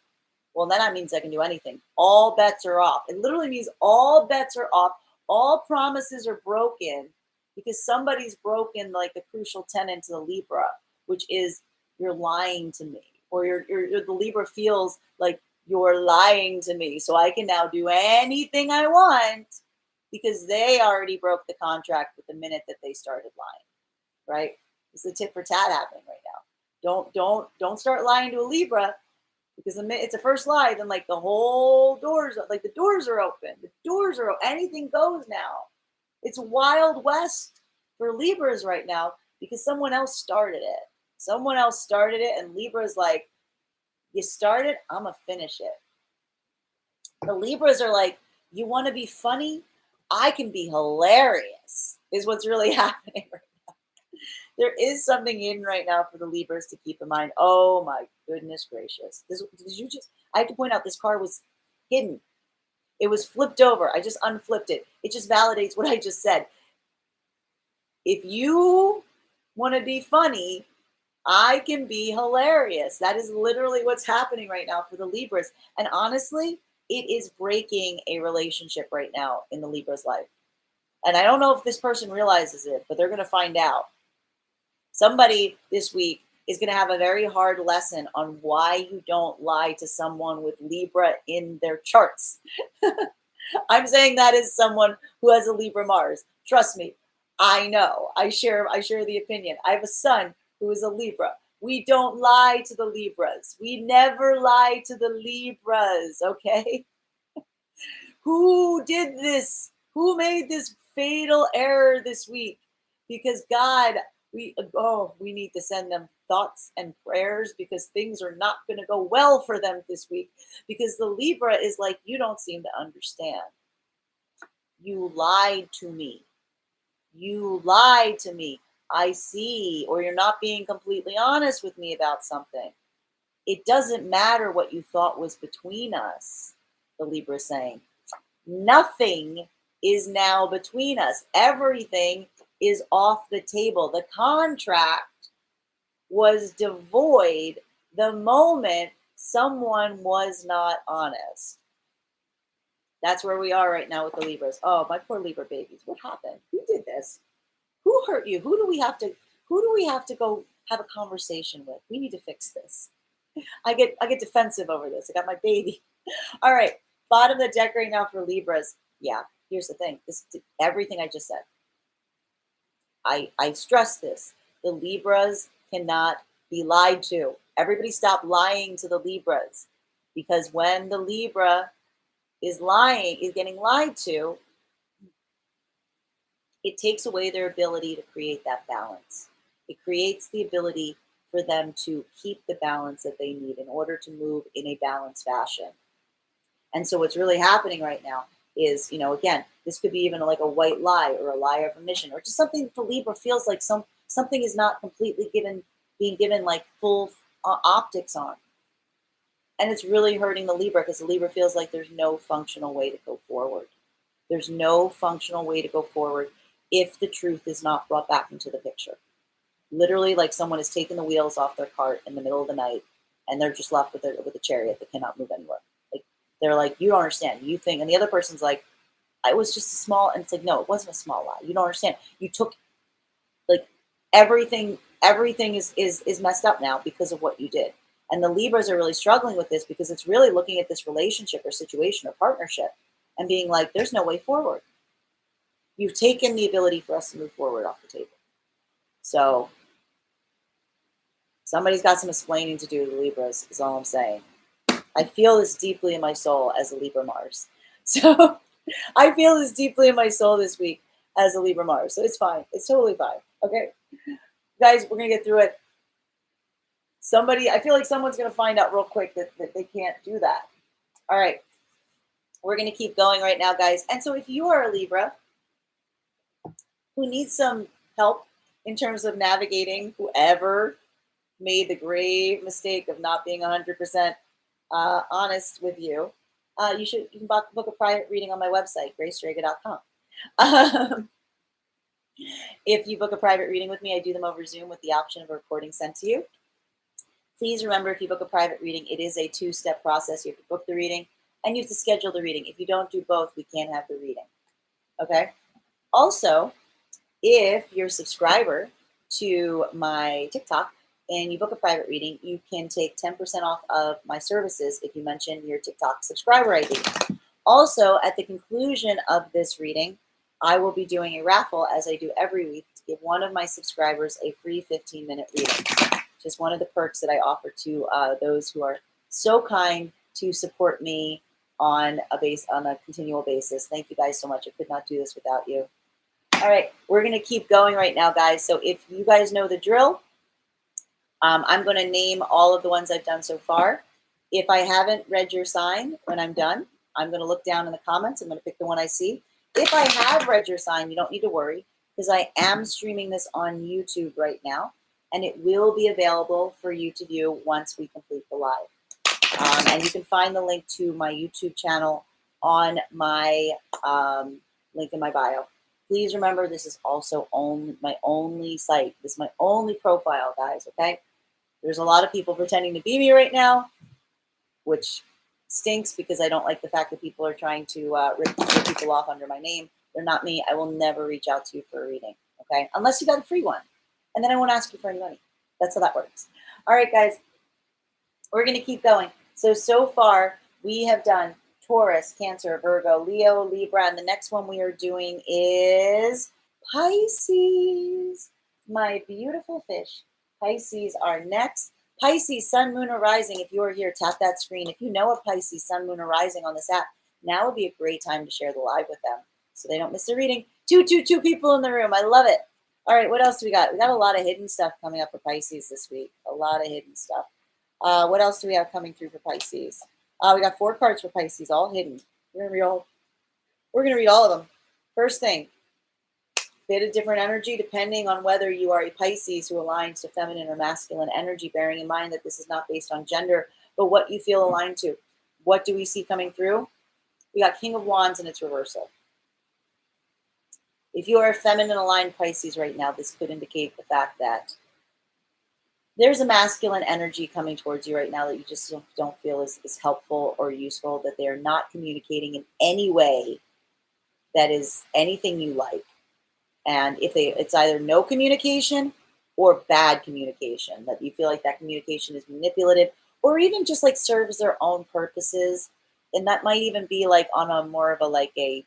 well, then that means I can do anything. All bets are off. It literally means all bets are off. All promises are broken because somebody's broken like the crucial tenet to the Libra, which is you're lying to me, or the Libra feels like you're lying to me. So I can now do anything I want because they already broke the contract with the minute that they started lying, right? It's a tit for tat happening right now. Don't start lying to a Libra because the minute it's a first lie, then like the whole doors, like the doors are open. The doors are open. Anything goes now. It's Wild West for Libras right now because someone else started it. Someone else started it, and Libra's like, you started, I'm gonna finish it. The Libras are like, you want to be funny? I can be hilarious, is what's really happening right now. There is something in right now for the Libras to keep in mind. Oh my goodness gracious. I have to point out this card was hidden. It was flipped over. I just unflipped it. It just validates what I just said. If you want to be funny, I can be hilarious. That is literally what's happening right now for the Libras. And honestly, it is breaking a relationship right now in the Libra's life. And I don't know if this person realizes it, but they're going to find out. Somebody this week is going to have a very hard lesson on why you don't lie to someone with Libra in their charts. I'm saying that as someone who has a Libra Mars. Trust me, I know. I share the opinion. I have a son who is a Libra. We don't lie to the Libras. We never lie to the Libras, okay? Who did this? Who made this fatal error this week? Because God, we need to send them thoughts and prayers because things are not going to go well for them this week. Because the Libra is like, you don't seem to understand. You lied to me. You lied to me. I see. Or you're not being completely honest with me about something. It doesn't matter what you thought was between us, the Libra is saying. Nothing is now between us. Everything is off the table. The contract was devoid the moment someone was not honest. That's where we are right now with the Libras. Oh, my poor Libra babies. What happened? Who did this? Who hurt you? Who do we have to go have a conversation with? We need to fix this. I get defensive over this. I got my baby. All right. Bottom of the deck right now for Libras. Yeah, here's the thing. This everything I just said. I stress this. The Libras cannot be lied to. Everybody stop lying to the Libras. Because when the Libra is getting lied to, it takes away their ability to create that balance. It creates the ability for them to keep the balance that they need in order to move in a balanced fashion. And so what's really happening right now is, again, this could be even like a white lie or a lie of omission or just something the Libra feels like something is not completely being given like full optics on. And it's really hurting the Libra because the Libra feels like there's no functional way to go forward. There's no functional way to go forward if the truth is not brought back into the picture. Literally, like someone has taken the wheels off their cart in the middle of the night and they're just left with a chariot that cannot move anywhere. Like they're like, you don't understand. You think, and the other person's like, it was just a small, and it's like, no, it wasn't a small lie. You don't understand. You took like everything is messed up now because of what you did. And the Libras are really struggling with this because it's really looking at this relationship or situation or partnership and being like, there's no way forward. You've taken the ability for us to move forward off the table. So somebody's got some explaining to do to the Libras, is all I'm saying. I feel this deeply in my soul as a Libra Mars. So I feel this deeply in my soul this week as a Libra Mars. So it's fine. It's totally fine. Okay. Guys, we're going to get through it. I feel like someone's going to find out real quick that they can't do that. All right. We're going to keep going right now, guys. And so if you are a Libra who needs some help in terms of navigating whoever made the grave mistake of not being 100% honest with you, you can book a private reading on my website, gracedraga.com. If you book a private reading with me, I do them over Zoom with the option of a recording sent to you. Please remember, if you book a private reading, it is a two-step process. You have to book the reading and you have to schedule the reading. If you don't do both, we can't have the reading. Okay? Also, if you're a subscriber to my TikTok and you book a private reading, you can take 10% off of my services if you mention your TikTok subscriber ID. Also, at the conclusion of this reading, I will be doing a raffle, as I do every week, to give one of my subscribers a free 15-minute reading. Just one of the perks that I offer to those who are so kind to support me on a continual basis. Thank you guys so much. I could not do this without you. All right, we're going to keep going right now, guys. So if you guys know the drill, I'm going to name all of the ones I've done so far. If I haven't read your sign when I'm done, I'm going to look down in the comments. I'm going to pick the one I see. If I have read your sign, you don't need to worry because I am streaming this on YouTube right now, and it will be available for you to view once we complete the live. And you can find the link to my YouTube channel on my link in my bio. Please remember, this is also my only site. This is my only profile, guys, okay? There's a lot of people pretending to be me right now, which stinks because I don't like the fact that people are trying to rip people off under my name. They're not me. I will never reach out to you for a reading, okay? Unless you got a free one. And then I won't ask you for any money. That's how that works. All right, guys. We're going to keep going. So far, we have done Taurus, Cancer, Virgo, Leo, Libra, and the next one we are doing is Pisces. My beautiful fish, Pisces are next. Pisces, sun, moon, or rising. If you are here, tap that screen. If you know a Pisces, sun, moon, or rising on this app, now would be a great time to share the live with them so they don't miss the reading. Two people in the room. I love it. All right, what else do we got? We got a lot of hidden stuff coming up for Pisces this week. A lot of hidden stuff. What else do we have coming through for Pisces? We got 4 cards for Pisces, all hidden. We're gonna read all of them. First thing, bit of different energy depending on whether you are a Pisces who aligns to feminine or masculine energy, bearing in mind that this is not based on gender, but what you feel aligned to. What do we see coming through? We got King of Wands in its reversal. If you are a feminine aligned Pisces right now, this could indicate the fact that there's a masculine energy coming towards you right now that you just don't feel is helpful or useful, that they're not communicating in any way that is anything you like. And if it's either no communication or bad communication, that you feel like that communication is manipulative or even just like serves their own purposes. And that might even be like on a more of a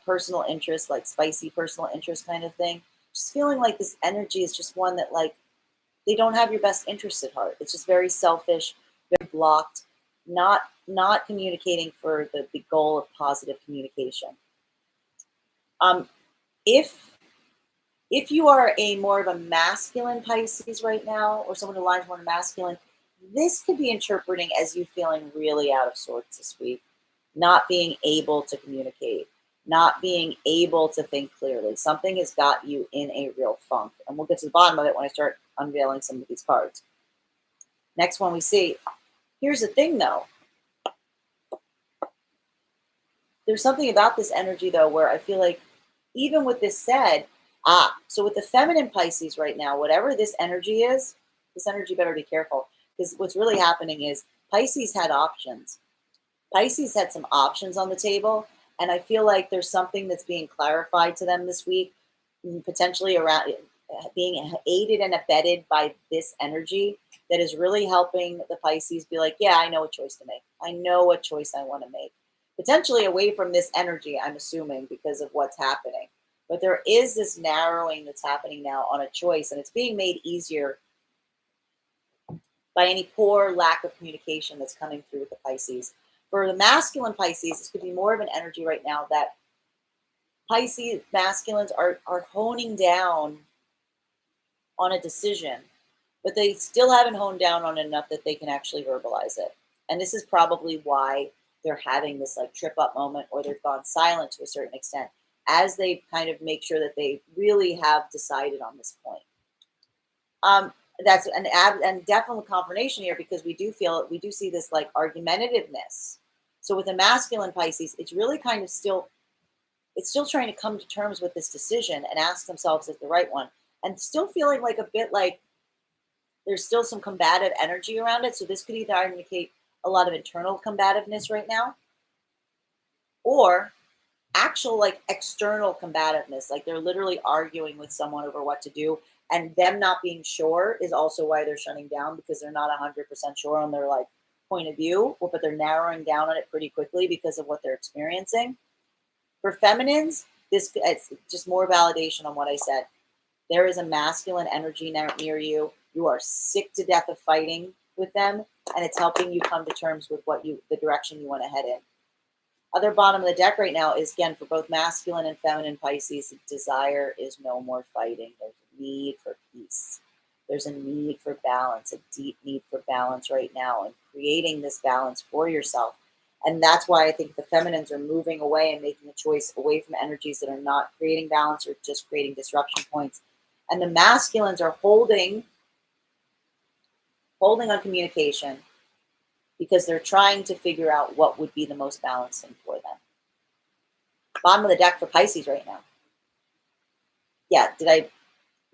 personal interest, like spicy personal interest kind of thing. Just feeling like this energy is just one that like they don't have your best interest at heart. It's just very selfish, very blocked, not communicating for the goal of positive communication. If you are a more of a masculine Pisces right now, or someone who aligns more masculine, this could be interpreting as you feeling really out of sorts this week, not being able to communicate, not being able to think clearly. Something has got you in a real funk. And we'll get to the bottom of it when I start unveiling some of these cards. Next one we see. Here's the thing, though. There's something about this energy, though, where I feel like even with this said, so with the feminine Pisces right now, whatever this energy is, this energy better be careful, because what's really happening is Pisces had options. Pisces had some options on the table, and I feel like there's something that's being clarified to them this week, potentially around being aided and abetted by this energy that is really helping the Pisces be like, yeah, I know what choice to make. I know what choice I want to make. Potentially away from this energy, I'm assuming, because of what's happening. But there is this narrowing that's happening now on a choice, and it's being made easier by any poor lack of communication that's coming through with the Pisces. For the masculine Pisces, this could be more of an energy right now that Pisces masculines are honing down on a decision, but they still haven't honed down on it enough that they can actually verbalize it. And this is probably why they're having this like trip up moment, or they've gone silent to a certain extent as they kind of make sure that they really have decided on this point. That's and definitely confirmation here, because we do see this like argumentativeness. So with a masculine Pisces, it's really kind of still trying to come to terms with this decision and ask themselves if the right one, and still feeling like a bit like there's still some combative energy around it. So this could either indicate a lot of internal combativeness right now, or actual like external combativeness, like they're literally arguing with someone over what to do, and them not being sure is also why they're shutting down, because they're not 100% sure on their like point of view, but they're narrowing down on it pretty quickly because of what they're experiencing. For feminines, it's just more validation on what I said. There is a masculine energy near you. You are sick to death of fighting with them, and it's helping you come to terms with the direction you want to head in. Other bottom of the deck right now is, again, for both masculine and feminine Pisces, desire is no more fighting. There's a need for peace. There's a need for balance, a deep need for balance right now, and creating this balance for yourself. And that's why I think the feminines are moving away and making a choice away from energies that are not creating balance or just creating disruption points. And the masculines are holding on communication, because they're trying to figure out what would be the most balancing for them. Bottom of the deck for Pisces right now. Yeah,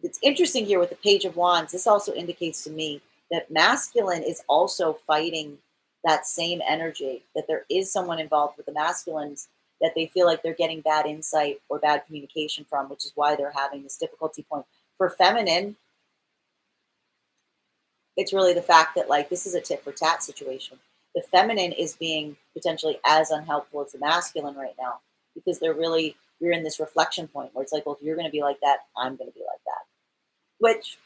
it's interesting here with the Page of Wands. This also indicates to me that masculine is also fighting that same energy, that there is someone involved with the masculines that they feel like they're getting bad insight or bad communication from, which is why they're having this difficulty point. For feminine, it's really the fact that like this is a tit for tat situation. The feminine is being potentially as unhelpful as the masculine right now, because you're in this reflection point where it's like, well, if you're going to be like that, I'm going to be like that. Which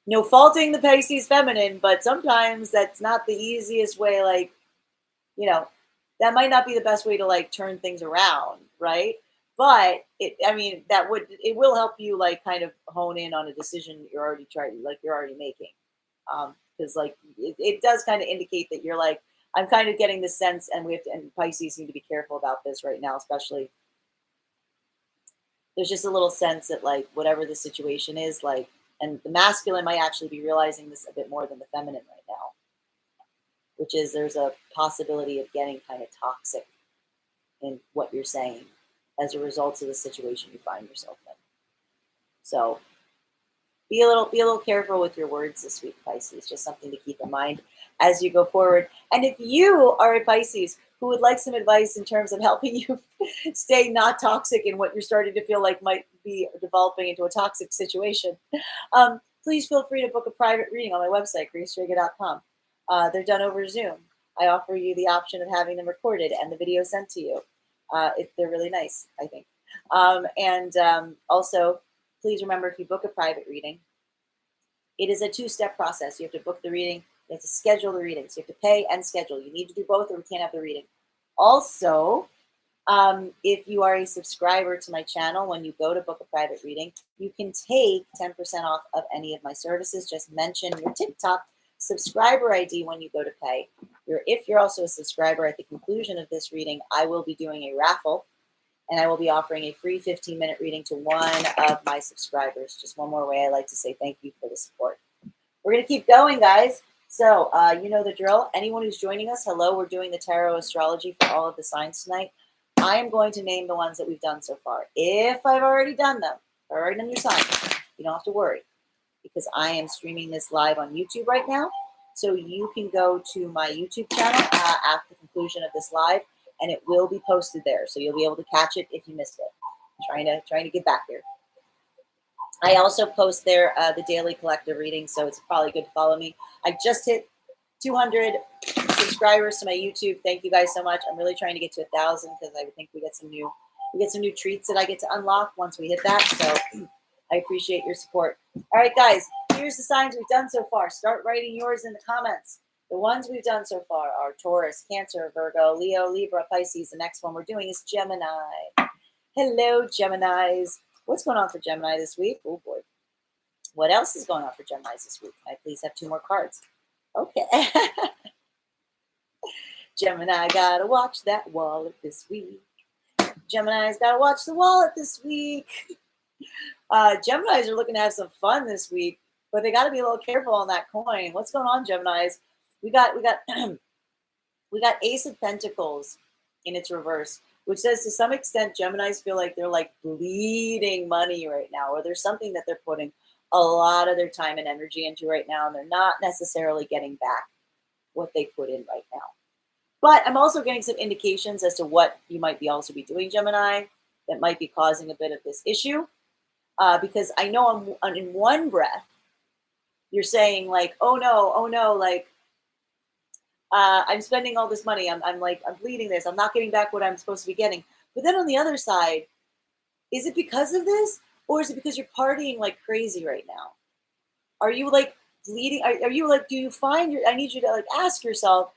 no faulting the Pisces feminine, but sometimes that's not the easiest way. Like, you know, that might not be the best way to like turn things around, right? But I mean, it will help you like kind of hone in on a decision you're already you're already making. Because like it does kind of indicate that you're like, I'm kind of getting the sense, and and Pisces need to be careful about this right now, especially. There's just a little sense that like whatever the situation is, like, and the masculine might actually be realizing this a bit more than the feminine right now, which is there's a possibility of getting kind of toxic in what you're saying as a result of the situation you find yourself in. So be a little careful with your words this week, Pisces. Just something to keep in mind as you go forward. And if you are a Pisces who would like some advice in terms of helping you stay not toxic in what you're starting to feel like might be developing into a toxic situation, please feel free to book a private reading on my website, gracedraga.com. They're done over Zoom. I offer you the option of having them recorded and the video sent to you. They're really nice, I think. Also, please remember, if you book a private reading, it is a two-step process. You have to book the reading, you have to schedule the reading. So you have to pay and schedule. You need to do both or we can't have the reading. Also, if you are a subscriber to my channel, when you go to book a private reading, you can take 10% off of any of my services. Just mention your TikTok subscriber ID when you go to pay. If you're also a subscriber, at the conclusion of this reading, I will be doing a raffle, and I will be offering a free 15-minute reading to one of my subscribers. Just one more way I like to say thank you for the support. We're going to keep going, guys. So you know the drill. Anyone who's joining us, hello. We're doing the tarot astrology for all of the signs tonight. I am going to name the ones that we've done so far. If I've already done them, if I've already done your signs, you don't have to worry, because I am streaming this live on YouTube right now. So you can go to my YouTube channel at the conclusion of this live, and it will be posted there. So you'll be able to catch it if you missed it. I'm trying to get back here. I also post there the daily collective reading, so it's probably good to follow me. I just hit 200 subscribers to my YouTube. Thank you guys so much. I'm really trying to get to 1,000 because I think we get some new treats that I get to unlock once we hit that. So I appreciate your support. All right, guys, here's the signs we've done so far. Start writing yours in the comments. The ones we've done so far are Taurus, Cancer, Virgo, Leo, Libra, Pisces. The next one we're doing is Gemini. Hello, Geminis. What's going on for Gemini this week? Oh, boy. What else is going on for Geminis this week? Can I please have 2 more cards? Okay. Gemini gotta watch that wallet this week. Gemini's gotta watch the wallet this week. Geminis are looking to have some fun this week, but they got to be a little careful on that coin. What's going on, Geminis? We got we got Ace of Pentacles in its reverse, which says to some extent Geminis feel like they're like bleeding money right now, or there's something that they're putting a lot of their time and energy into right now, and they're not necessarily getting back what they put in right now. But I'm also getting some indications as to what you might also be doing, Gemini, that might be causing a bit of this issue. Because I know in one breath, you're saying like, oh no, like, I'm spending all this money. I'm bleeding this. I'm not getting back what I'm supposed to be getting. But then on the other side, is it because of this? Or is it because you're partying like crazy right now? Are you like bleeding? Are you like, do you find I need you to like ask yourself,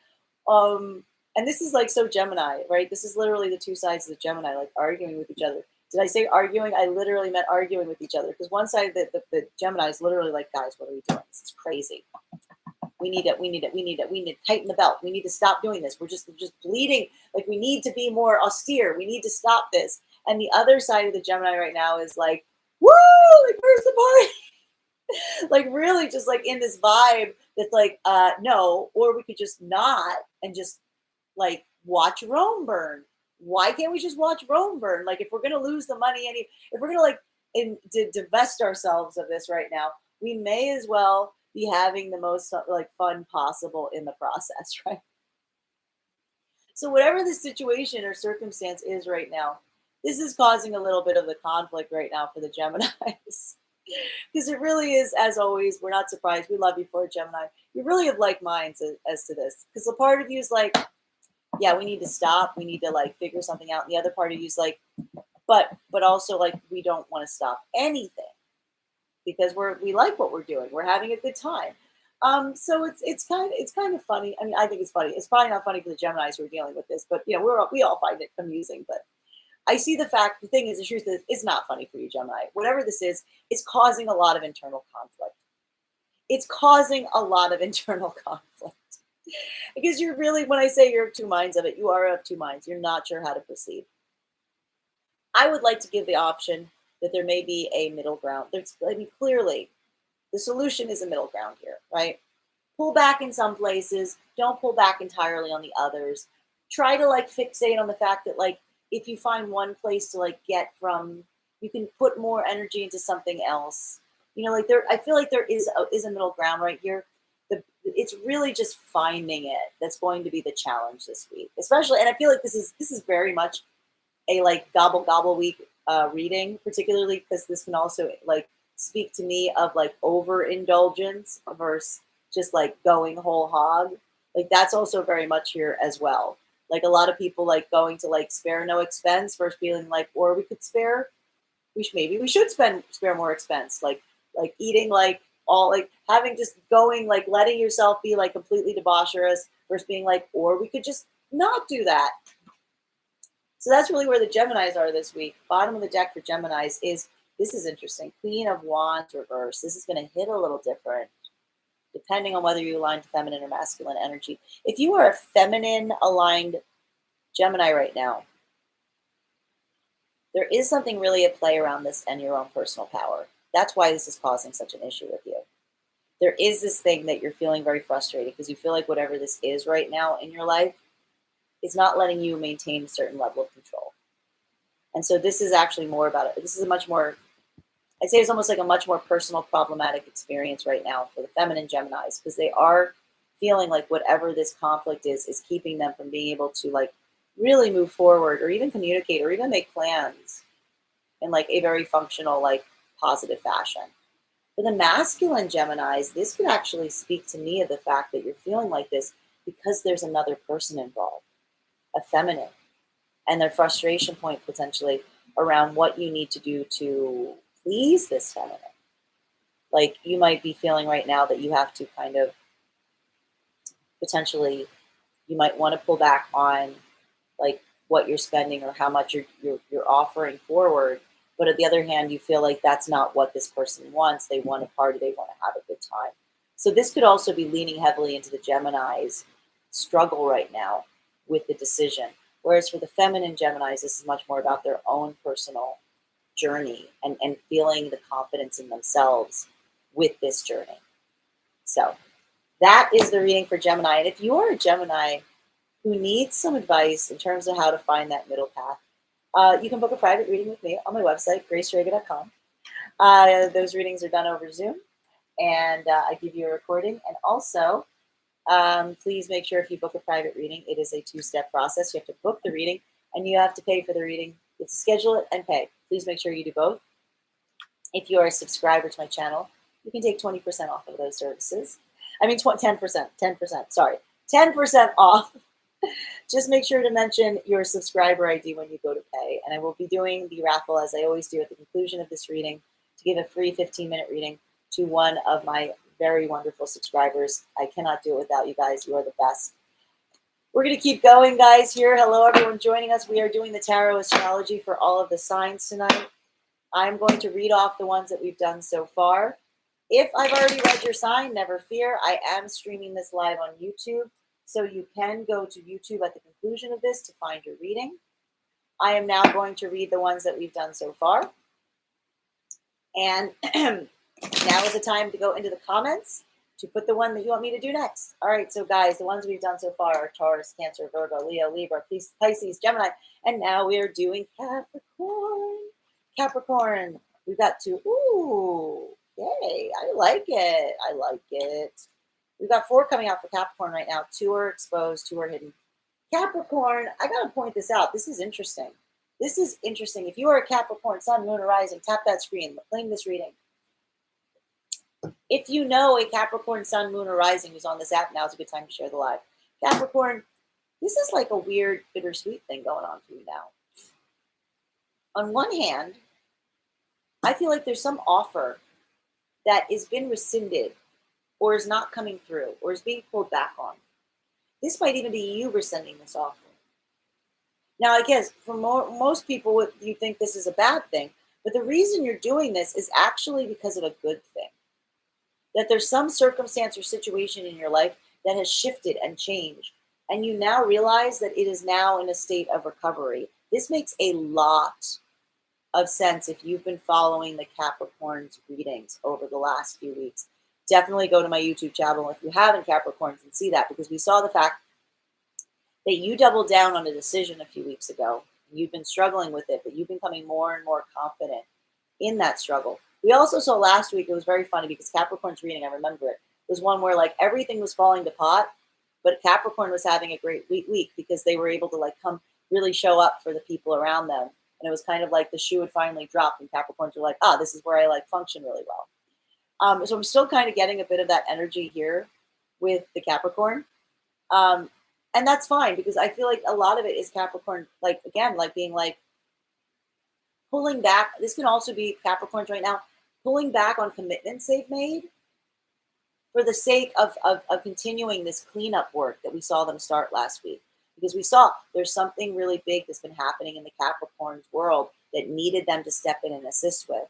and this is like so Gemini, right? This is literally the two sides of the Gemini, like arguing with each other. Did I say arguing? I literally meant arguing with each other, because one side of the Gemini is literally like, guys, what are we doing? This is crazy. We need to tighten the belt. We need to stop doing this. We're just bleeding. Like, we need to be more austere. We need to stop this. And the other side of the Gemini right now is like, woo, like, where's the party? Like, really just like in this vibe that's like, no, or we could just not and just like watch Rome burn. Why can't we just watch Rome burn? Like, if we're gonna lose the money, if we're gonna like divest ourselves of this right now, we may as well be having the most like fun possible in the process, right? So whatever the situation or circumstance is right now, this is causing a little bit of the conflict right now for the Geminis. Because it really is, as always, we're not surprised. We love you for it, Gemini. You really have like minds as to this. Because the part of you is like, yeah, we need to stop. We need to like figure something out. And the other part of you is like, but also like, we don't want to stop anything. because we like what we're doing. We're having a good time. So it's kind of funny. I mean, I think it's funny. It's probably not funny for the Geminis who are dealing with this, but we all find it amusing. But I see the thing is, the truth is, it's not funny for you, Gemini. Whatever this is, it's causing a lot of internal conflict. It's causing a lot of internal conflict because you're really, when I say you're of two minds of it, you are of two minds. You're not sure how to proceed. I would like to give the option that there may be a middle ground. Clearly, the solution is a middle ground here, right? Pull back in some places, don't pull back entirely on the others. Try to fixate on the fact that if you find one place to get from, you can put more energy into something else. I feel like there is a middle ground right here. It's really just finding it that's going to be the challenge this week, especially. And I feel like this is very much a gobble week reading, particularly because this can also speak to me of overindulgence versus just going whole hog. That's also very much here as well. A lot of people going to spare no expense versus feeling or we could spare, maybe we should spare more expense, eating all having just going letting yourself be completely debaucherous versus being or we could just not do that. So that's really where the Geminis are this week. Bottom of the deck for Geminis this is interesting. Queen of Wands reverse. This is going to hit a little different depending on whether you align to feminine or masculine energy. If you are a feminine aligned Gemini right now, there is something really at play around this and your own personal power. That's why this is causing such an issue with you. There is this thing that you're feeling very frustrated because you feel like whatever this is right now in your life is not letting you maintain a certain level of control. And so this is actually more about it. This is I'd say it's almost like a much more personal, problematic experience right now for the feminine Geminis because they are feeling like whatever this conflict is keeping them from being able to really move forward or even communicate or even make plans in a very functional, positive fashion. For the masculine Geminis, this could actually speak to me of the fact that you're feeling like this because there's another person involved, a feminine, and their frustration point potentially around what you need to do to please this feminine. You might be feeling right now that you have to kind of potentially, you might want to pull back on what you're spending or how much you're offering forward. But on the other hand, you feel like that's not what this person wants. They want to party. They want to have a good time. So this could also be leaning heavily into the Gemini's struggle right now with the decision. Whereas for the feminine Geminis, this is much more about their own personal journey and feeling the confidence in themselves with this journey. So that is the reading for Gemini. And if you are a Gemini who needs some advice in terms of how to find that middle path, you can book a private reading with me on my website, gracerega.com. Those readings are done over Zoom, and I give you a recording. And also, please make sure if you book a private reading, it is a two-step process. You have to book the reading, and you have to pay for the reading. You have to schedule it and pay. Please make sure you do both. If you are a subscriber to my channel, you can take 20% off of those services. I mean, 10%, sorry. 10% off. Just make sure to mention your subscriber ID when you go to pay. And I will be doing the raffle, as I always do at the conclusion of this reading, to give a free 15-minute reading to one of my very wonderful subscribers. I cannot do it without you guys. You are the best. We're going to keep going, guys, here. Hello, everyone joining us. We are doing the tarot astrology for all of the signs tonight. I'm going to read off the ones that we've done so far. If I've already read your sign, never fear. I am streaming this live on YouTube, so you can go to YouTube at the conclusion of this to find your reading. I am now going to read the ones that we've done so far. And now is the time to go into the comments to put the one that you want me to do next. All right, so guys, the ones we've done so far are Taurus, Cancer, Virgo, Leo, Libra, Pisces, Gemini, and now we are doing Capricorn. Capricorn, we've got two. Ooh, yay, I like it. I like it. We've got 4 coming out for Capricorn right now. 2 are exposed, 2 are hidden. Capricorn, I got to point this out. This is interesting. This is interesting. If you are a Capricorn, Sun, Moon, or Rising, tap that screen. Claim this reading. If you know a Capricorn, Sun, Moon, or Rising who's on this app, now is a good time to share the live. Capricorn, this is like a weird, bittersweet thing going on for you now. On one hand, I feel like there's some offer that has been rescinded or is not coming through or is being pulled back on. This might even be you rescinding this offer. Now, I guess for most people, you think this is a bad thing, but the reason you're doing this is actually because of a good thing. That there's some circumstance or situation in your life that has shifted and changed, and you now realize that it is now in a state of recovery. This makes a lot of sense if you've been following the Capricorn's readings over the last few weeks. Definitely go to my YouTube channel if you haven't, Capricorns, and see that, because we saw the fact that you doubled down on a decision a few weeks ago. You've been struggling with it, but you've been becoming more and more confident in that struggle. We also saw last week, it was very funny because Capricorn's reading, I remember it, was one where like everything was falling to pot, but Capricorn was having a great week because they were able to like come really show up for the people around them. And it was kind of like the shoe had finally dropped and Capricorns were like, this is where I like function really well. So I'm still kind of getting a bit of that energy here with the Capricorn. And that's fine because I feel like a lot of it is Capricorn, like, again, like being like pulling back. This can also be Capricorns right now, pulling back on commitments they've made for the sake of continuing this cleanup work that we saw them start last week. Because we saw there's something really big that's been happening in the Capricorn's world that needed them to step in and assist with.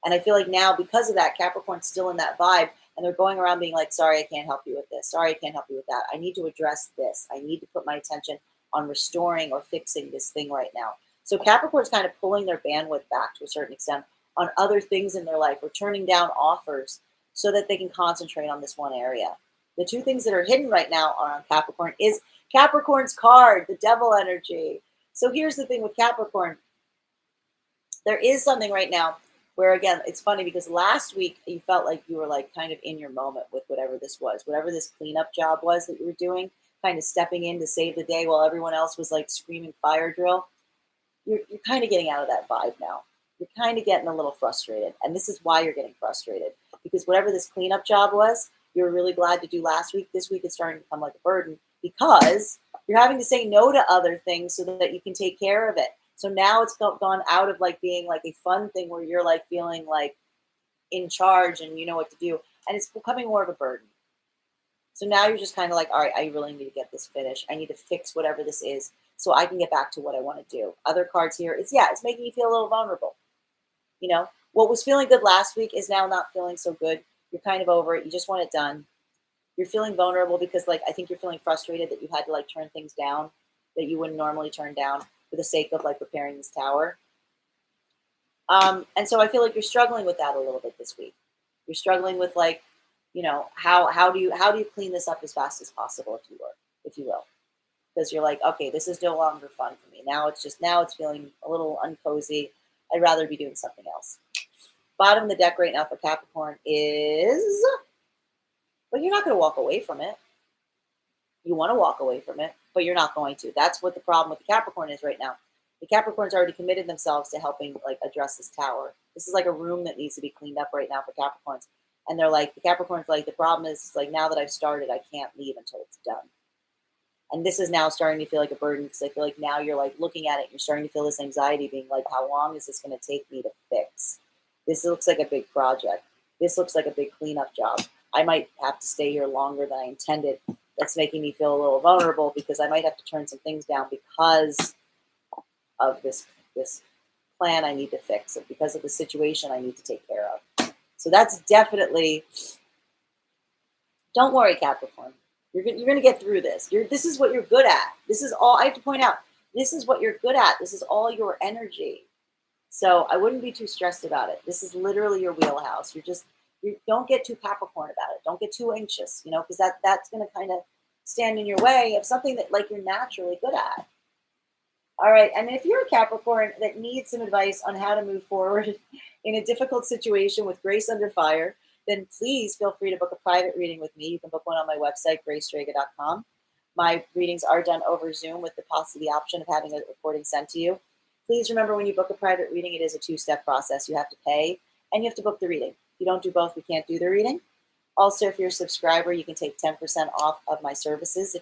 And I feel like now, because of that, Capricorn's still in that vibe, and they're going around being like, sorry, I can't help you with this. Sorry, I can't help you with that. I need to address this. I need to put my attention on restoring or fixing this thing right now. So Capricorn's kind of pulling their bandwidth back to a certain extent on other things in their life, or turning down offers so that they can concentrate on this one area. The two things that are hidden right now on Capricorn is Capricorn's card, the devil energy. So here's the thing with Capricorn. There is something right now where, again, it's funny because last week you felt like you were like kind of in your moment with whatever this was, whatever this cleanup job was that you were doing, kind of stepping in to save the day while everyone else was like screaming fire drill. You're kind of getting out of that vibe now. You're kind of getting a little frustrated. And this is why you're getting frustrated, because whatever this cleanup job was, you were really glad to do last week. This week it's starting to become like a burden because you're having to say no to other things so that you can take care of it. So now it's gone out of like being like a fun thing where you're like feeling like in charge and you know what to do. And it's becoming more of a burden. So now you're just kind of like, all right, I really need to get this finished. I need to fix whatever this is so I can get back to what I want to do. Other cards here, it's making you feel a little vulnerable. You know, what was feeling good last week is now not feeling so good. You're kind of over it. You just want it done. You're feeling vulnerable because like, I think you're feeling frustrated that you had to like turn things down that you wouldn't normally turn down for the sake of like repairing this tower. And so I feel like you're struggling with that a little bit this week. You're struggling with like, you know, how do you clean this up as fast as possible, if you will, because you're like, okay, this is no longer fun for me. Now it's feeling a little uncozy. I'd rather be doing something else. Bottom of the deck right now for Capricorn is, but you're not going to walk away from it. You want to walk away from it, but you're not going to. That's what the problem with the Capricorn is right now. The Capricorn's already committed themselves to helping like address this tower. This is like a room that needs to be cleaned up right now for Capricorns. And they're like, the Capricorn's like, the problem is like, now that I've started, I can't leave until it's done. And this is now starting to feel like a burden because I feel like now you're like looking at it, you're starting to feel this anxiety being like, how long is this going to take me to fix? This looks like a big project. This looks like a big cleanup job. I might have to stay here longer than I intended. That's making me feel a little vulnerable because I might have to turn some things down because of this plan I need to fix, and because of the situation I need to take care of. So that's definitely, don't worry, Capricorn. You're going to get through this. This is what you're good at. This is all, I have to point out, this is what you're good at. This is all your energy. So I wouldn't be too stressed about it. This is literally your wheelhouse. You don't get too Capricorn about it. Don't get too anxious, you know, because that's going to kind of stand in your way of something that like you're naturally good at. All right. And if you're a Capricorn that needs some advice on how to move forward in a difficult situation with Grace Under Fire, then please feel free to book a private reading with me. You can book one on my website, gracedraga.com. My readings are done over Zoom with the option of having a recording sent to you. Please remember, when you book a private reading, it is a two-step process. You have to pay and you have to book the reading. If you don't do both, we can't do the reading. Also, if you're a subscriber, you can take 10% off of my services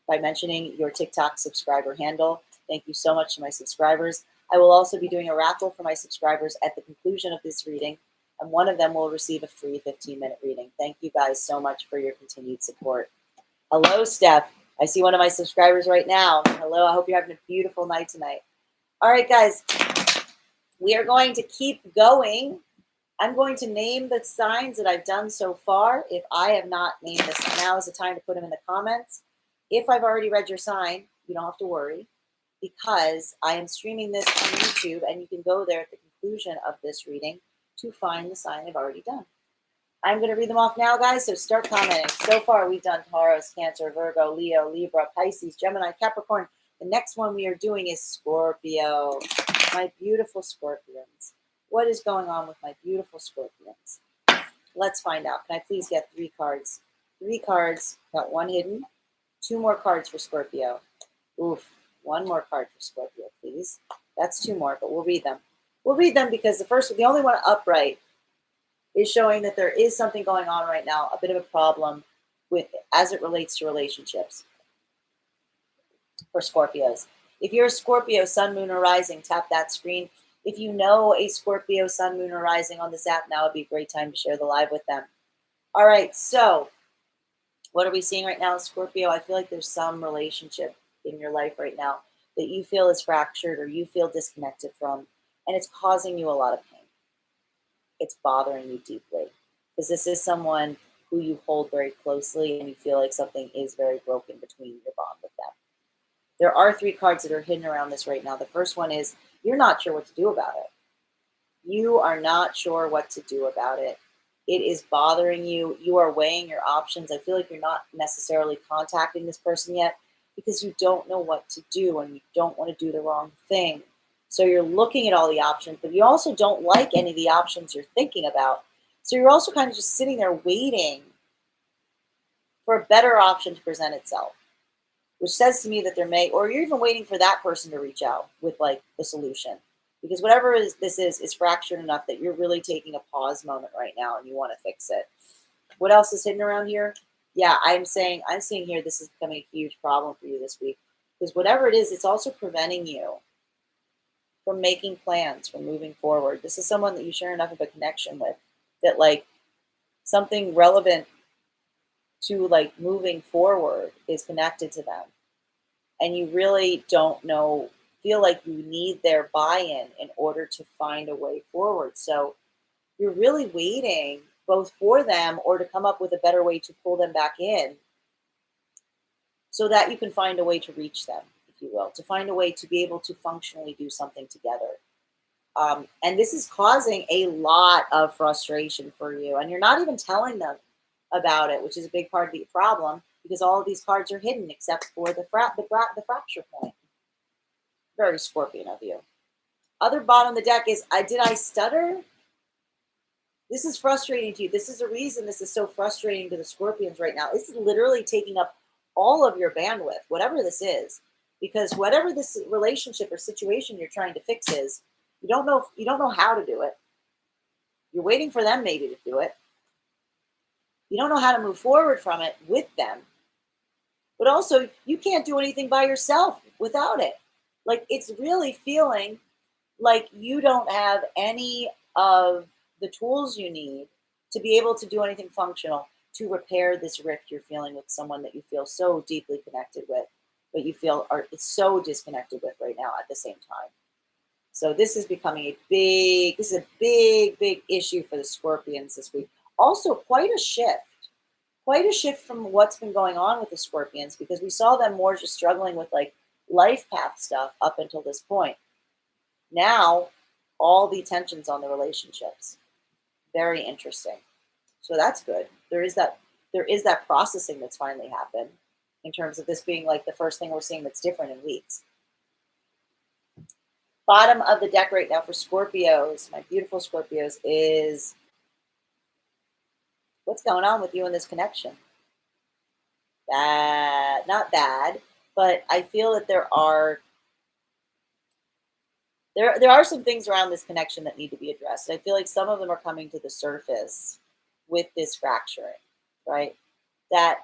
by mentioning your TikTok subscriber handle. Thank you so much to my subscribers. I will also be doing a raffle for my subscribers at the conclusion of this reading. and one of them will receive a free 15-minute reading. Thank you guys so much for your continued support. Hello, Steph. I see one of my subscribers right now. Hello, I hope you're having a beautiful night tonight. All right, guys, we are going to keep going. I'm going to name the signs that I've done so far. If I have not named this, now is the time to put them in the comments. If I've already read your sign, you don't have to worry, because I am streaming this on YouTube, and you can go there at the conclusion of this reading to find the sign I've already done. I'm going to read them off now, guys, so start commenting. So far, we've done Taurus, Cancer, Virgo, Leo, Libra, Pisces, Gemini, Capricorn. The next one we are doing is Scorpio. My beautiful Scorpions. What is going on with my beautiful Scorpions? Let's find out. Can I please get 3 cards? 3 cards. Got 1 hidden. 2 more cards for Scorpio. Oof. 1 more card for Scorpio, please. That's 2 more, but we'll read them. We'll read them because the only one upright is showing that there is something going on right now, a bit of a problem as it relates to relationships for Scorpios. If you're a Scorpio, Sun, Moon, or Rising, tap that screen. If you know a Scorpio, Sun, Moon, or Rising on this app, now would be a great time to share the live with them. All right, so what are we seeing right now, Scorpio? I feel like there's some relationship in your life right now that you feel is fractured or you feel disconnected from, and it's causing you a lot of pain. It's bothering you deeply because this is someone who you hold very closely and you feel like something is very broken between your bond with them. There are 3 cards that are hidden around this right now. The first one is you're not sure what to do about it. You are not sure what to do about it. It is bothering you. You are weighing your options. I feel like you're not necessarily contacting this person yet because you don't know what to do and you don't want to do the wrong thing. So you're looking at all the options, but you also don't like any of the options you're thinking about. So you're also kind of just sitting there waiting for a better option to present itself, which says to me that there may, or you're even waiting for that person to reach out with like the solution. Because whatever this is fractured enough that you're really taking a pause moment right now and you want to fix it. What else is hidden around here? Yeah, I'm seeing here this is becoming a huge problem for you this week. Because whatever it is, it's also preventing you from making plans, from moving forward. This is someone that you share enough of a connection with that like something relevant to like moving forward is connected to them. And you really don't feel like you need their buy-in in order to find a way forward. So you're really waiting both for them or to come up with a better way to pull them back in so that you can find a way to reach them, if you will, to find a way to be able to functionally do something together. And this is causing a lot of frustration for you. And you're not even telling them about it, which is a big part of the problem because all of these cards are hidden except for the fracture point. Very Scorpion of you. Other bottom of the deck is, did I stutter? This is frustrating to you. This is the reason this is so frustrating to the Scorpions right now. This is literally taking up all of your bandwidth, whatever this is. Because whatever this relationship or situation you're trying to fix is, you don't know how to do it. You're waiting for them maybe to do it. You don't know how to move forward from it with them. But also, you can't do anything by yourself without it. Like, it's really feeling like you don't have any of the tools you need to be able to do anything functional to repair this rift you're feeling with someone that you feel so deeply connected with, but you feel it's so disconnected with right now at the same time. So this is becoming a big issue for the Scorpions this week. Also, quite a shift from what's been going on with the Scorpions, because we saw them more just struggling with like life path stuff up until this point. Now, all the attention's on the relationships. Very interesting. So that's good. There is that processing that's finally happened in terms of this being like the first thing we're seeing that's different in weeks. Bottom of the deck right now for Scorpios, my beautiful Scorpios, is what's going on with you in this connection? Bad, not bad, but I feel that there are some things around this connection that need to be addressed. I feel like some of them are coming to the surface with this fracturing, right? That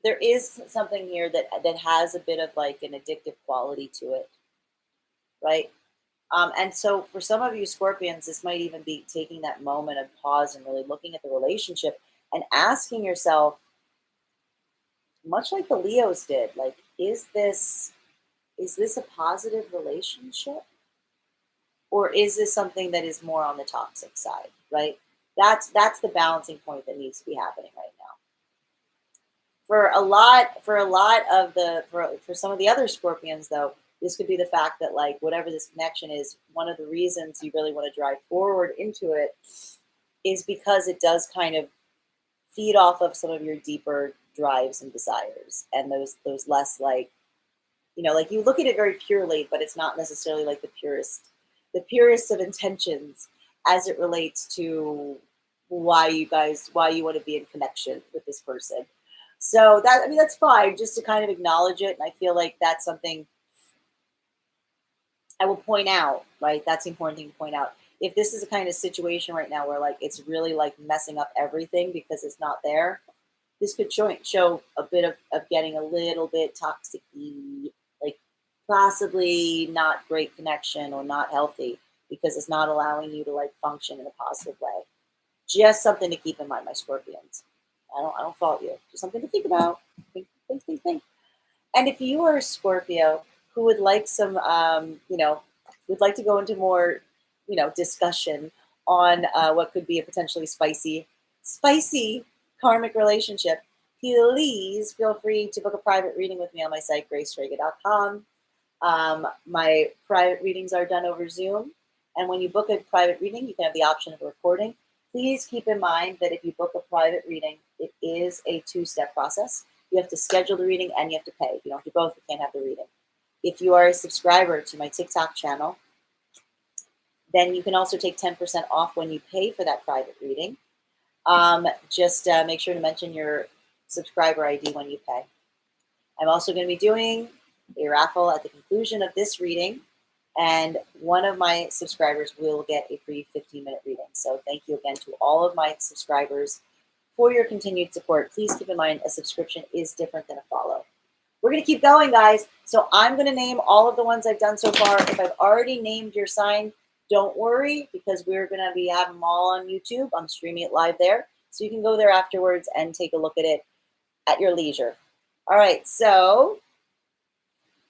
there is something here that has a bit of like an addictive quality to it, right? And so for some of you Scorpions, this might even be taking that moment of pause and really looking at the relationship and asking yourself, much like the Leos did, like, is this a positive relationship? Or is this something that is more on the toxic side, right? That's the balancing point that needs to be happening right now. For some of the other Scorpions though, this could be the fact that, like, whatever this connection is, one of the reasons you really want to drive forward into it is because it does kind of feed off of some of your deeper drives and desires, and those less, like, like, you look at it very purely, but it's not necessarily like the purest of intentions as it relates to why you want to be in connection with this person. So that, I mean, that's fine, just to kind of acknowledge it. And I feel like that's something I will point out, right? That's the important thing to point out. If this is a kind of situation right now where, like, it's really like messing up everything because it's not there, this could show a bit of getting a little bit toxic, like possibly not great connection or not healthy because it's not allowing you to, like, function in a positive way. Just something to keep in mind, my Scorpions. I don't fault you. Just something to think about. Think. And if you are a Scorpio who would like some, would like to go into more, discussion on what could be a potentially spicy karmic relationship, please feel free to book a private reading with me on my site, gracedraga.com. My private readings are done over Zoom. And when you book a private reading, you can have the option of a recording. Please keep in mind that if you book a private reading, it is a two-step process. You have to schedule the reading and you have to pay. If you don't do both, you can't have the reading. If you are a subscriber to my TikTok channel, then you can also take 10% off when you pay for that private reading. Just make sure to mention your subscriber ID when you pay. I'm also going to be doing a raffle at the conclusion of this reading, and one of my subscribers will get a free 15-minute reading. So thank you again to all of my subscribers for your continued support. Please keep in mind, a subscription is different than a follow. We're going to keep going, guys. So I'm going to name all of the ones I've done so far. If I've already named your sign, don't worry, because we're going to be having them all on YouTube. I'm streaming it live there. So you can go there afterwards and take a look at it at your leisure. All right, so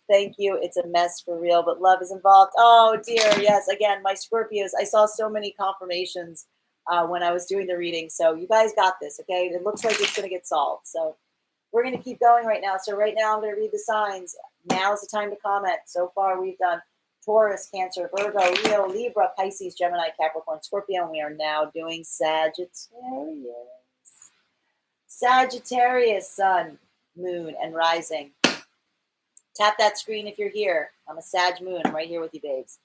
thank you. It's a mess for real, but love is involved. Oh, dear. Yes, again, my Scorpios. I saw so many confirmations when I was doing the reading. So you guys got this, okay? It looks like it's going to get solved. So we're going to keep going right now. So right now I'm going to read the signs. Now is the time to comment. So far we've done Taurus, Cancer, Virgo, Leo, Libra, Pisces, Gemini, Capricorn, Scorpio, and we are now doing Sagittarius. Sagittarius, Sun, Moon, and Rising. Tap that screen if you're here. I'm a Sag Moon. I'm right here with you, babes.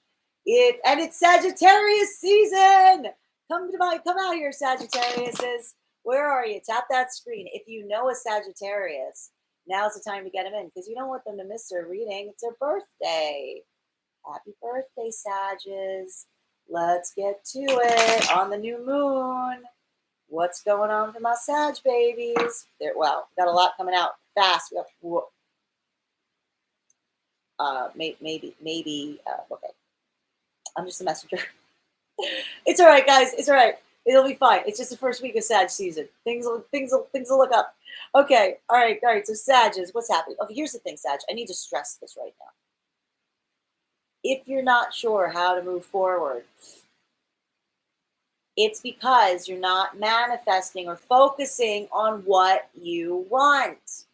And it's Sagittarius season. Come out here, Sagittariuses. Where are you? Tap that screen. If you know a Sagittarius, now's the time to get them in, because you don't want them to miss their reading. It's their birthday. Happy birthday, Sages. Let's get to it on the new moon. What's going on for my Sag babies? Well, got a lot coming out fast. We have maybe. Okay. I'm just a messenger. It's all right, guys. It's all right. It'll be fine. It's just the first week of Sag season. Things will look up. Okay. All right. So Sages, what's happening? Okay, here's the thing, Sag. I need to stress this right now. If you're not sure how to move forward, it's because you're not manifesting or focusing on what you want.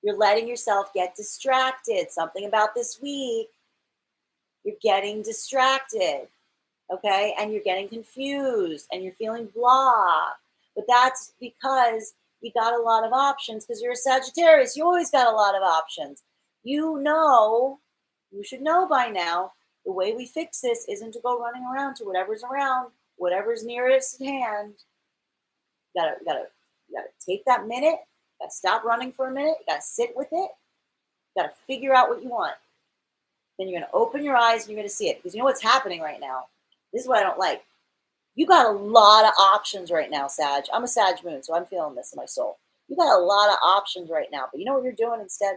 You're letting yourself get distracted. Something about this week, you're getting distracted, okay? And you're getting confused and you're feeling blah. But that's because you got a lot of options, because you're a Sagittarius. You always got a lot of options. You should know by now, the way we fix this isn't to go running around to whatever's around, whatever's nearest at hand. You gotta take that minute. You gotta stop running for a minute. You gotta sit with it. You gotta figure out what you want. Then you're gonna open your eyes and you're gonna see it. Because you know what's happening right now? This is what I don't like. You got a lot of options right now, Sag. I'm a Sag moon, so I'm feeling this in my soul. You got a lot of options right now. But you know what you're doing instead?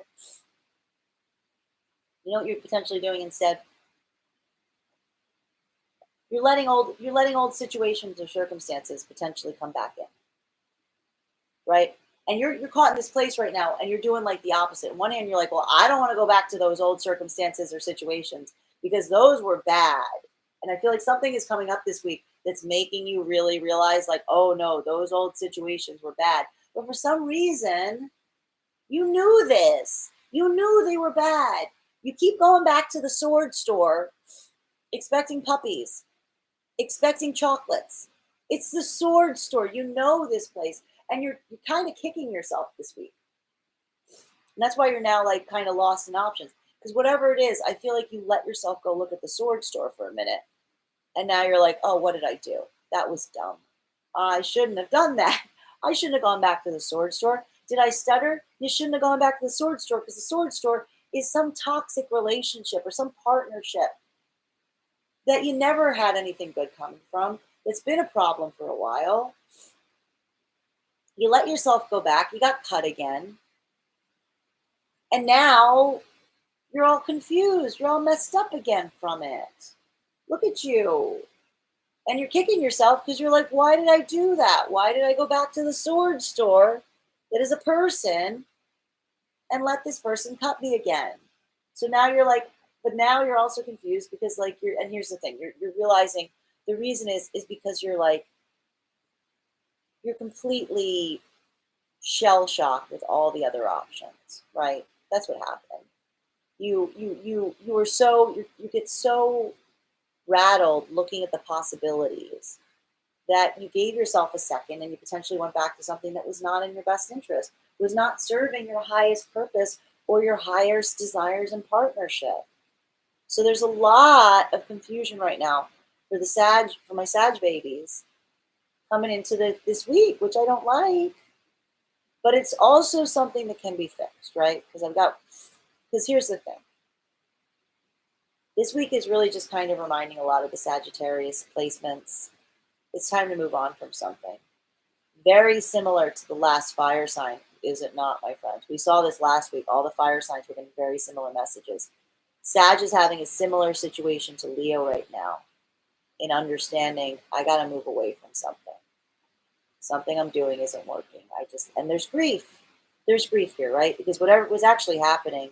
You know what you're potentially doing instead? You're letting old situations or circumstances potentially come back in, right? And you're caught in this place right now, and you're doing like the opposite. On one hand, you're like, well, I don't want to go back to those old circumstances or situations because those were bad. And I feel like something is coming up this week that's making you really realize, like, oh no, those old situations were bad. But for some reason, you knew this. You knew they were bad. You keep going back to the sword store, expecting puppies, expecting chocolates. It's the sword store. You know this place, and you're kind of kicking yourself this week. And that's why you're now like kind of lost in options. Because whatever it is, I feel like you let yourself go look at the sword store for a minute. And now you're like, oh, what did I do? That was dumb. I shouldn't have done that. I shouldn't have gone back to the sword store. Did I stutter? You shouldn't have gone back to the sword store because the sword store is some toxic relationship or some partnership that you never had anything good coming from. It's been a problem for a while. You let yourself go back. You got cut again. And now you're all confused. You're all messed up again from it. Look at you. And you're kicking yourself because you're like, why did I do that? Why did I go back to the sword store that is a person and let this person cut me again? So now you're like, but now you're also confused because like and here's the thing, you're realizing the reason is because you're like, you're completely shell shocked with all the other options, right? That's what happened. You were so, you get so rattled looking at the possibilities that you gave yourself a second and you potentially went back to something that was not in your best interest, was not serving your highest purpose or your highest desires and partnership. So there's a lot of confusion right now for my Sag babies coming into this week, which I don't like. But it's also something that can be fixed, right? Because here's the thing. This week is really just kind of reminding a lot of the Sagittarius placements. It's time to move on from something. Very similar to the last fire sign, is it not, my friends? We saw this last week. All the fire signs were getting very similar messages. Sag is having a similar situation to Leo right now in understanding I got to move away from something. Something I'm doing isn't working. And there's grief. There's grief here, right? Because whatever was actually happening,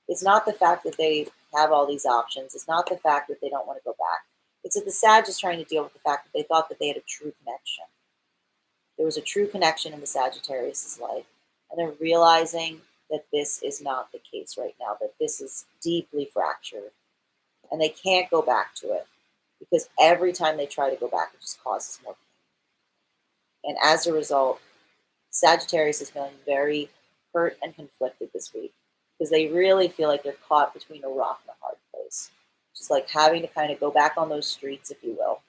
it's not the fact that they have all these options. It's not the fact that they don't want to go back. It's that the Sag is trying to deal with the fact that they thought that they had a true connection. There was a true connection in the Sagittarius' life. And they're realizing that this is not the case right now, that this is deeply fractured. And they can't go back to it because every time they try to go back, it just causes more pain. And as a result, Sagittarius is feeling very hurt and conflicted this week because they really feel like they're caught between a rock and a hard place. Just like having to kind of go back on those streets, if you will,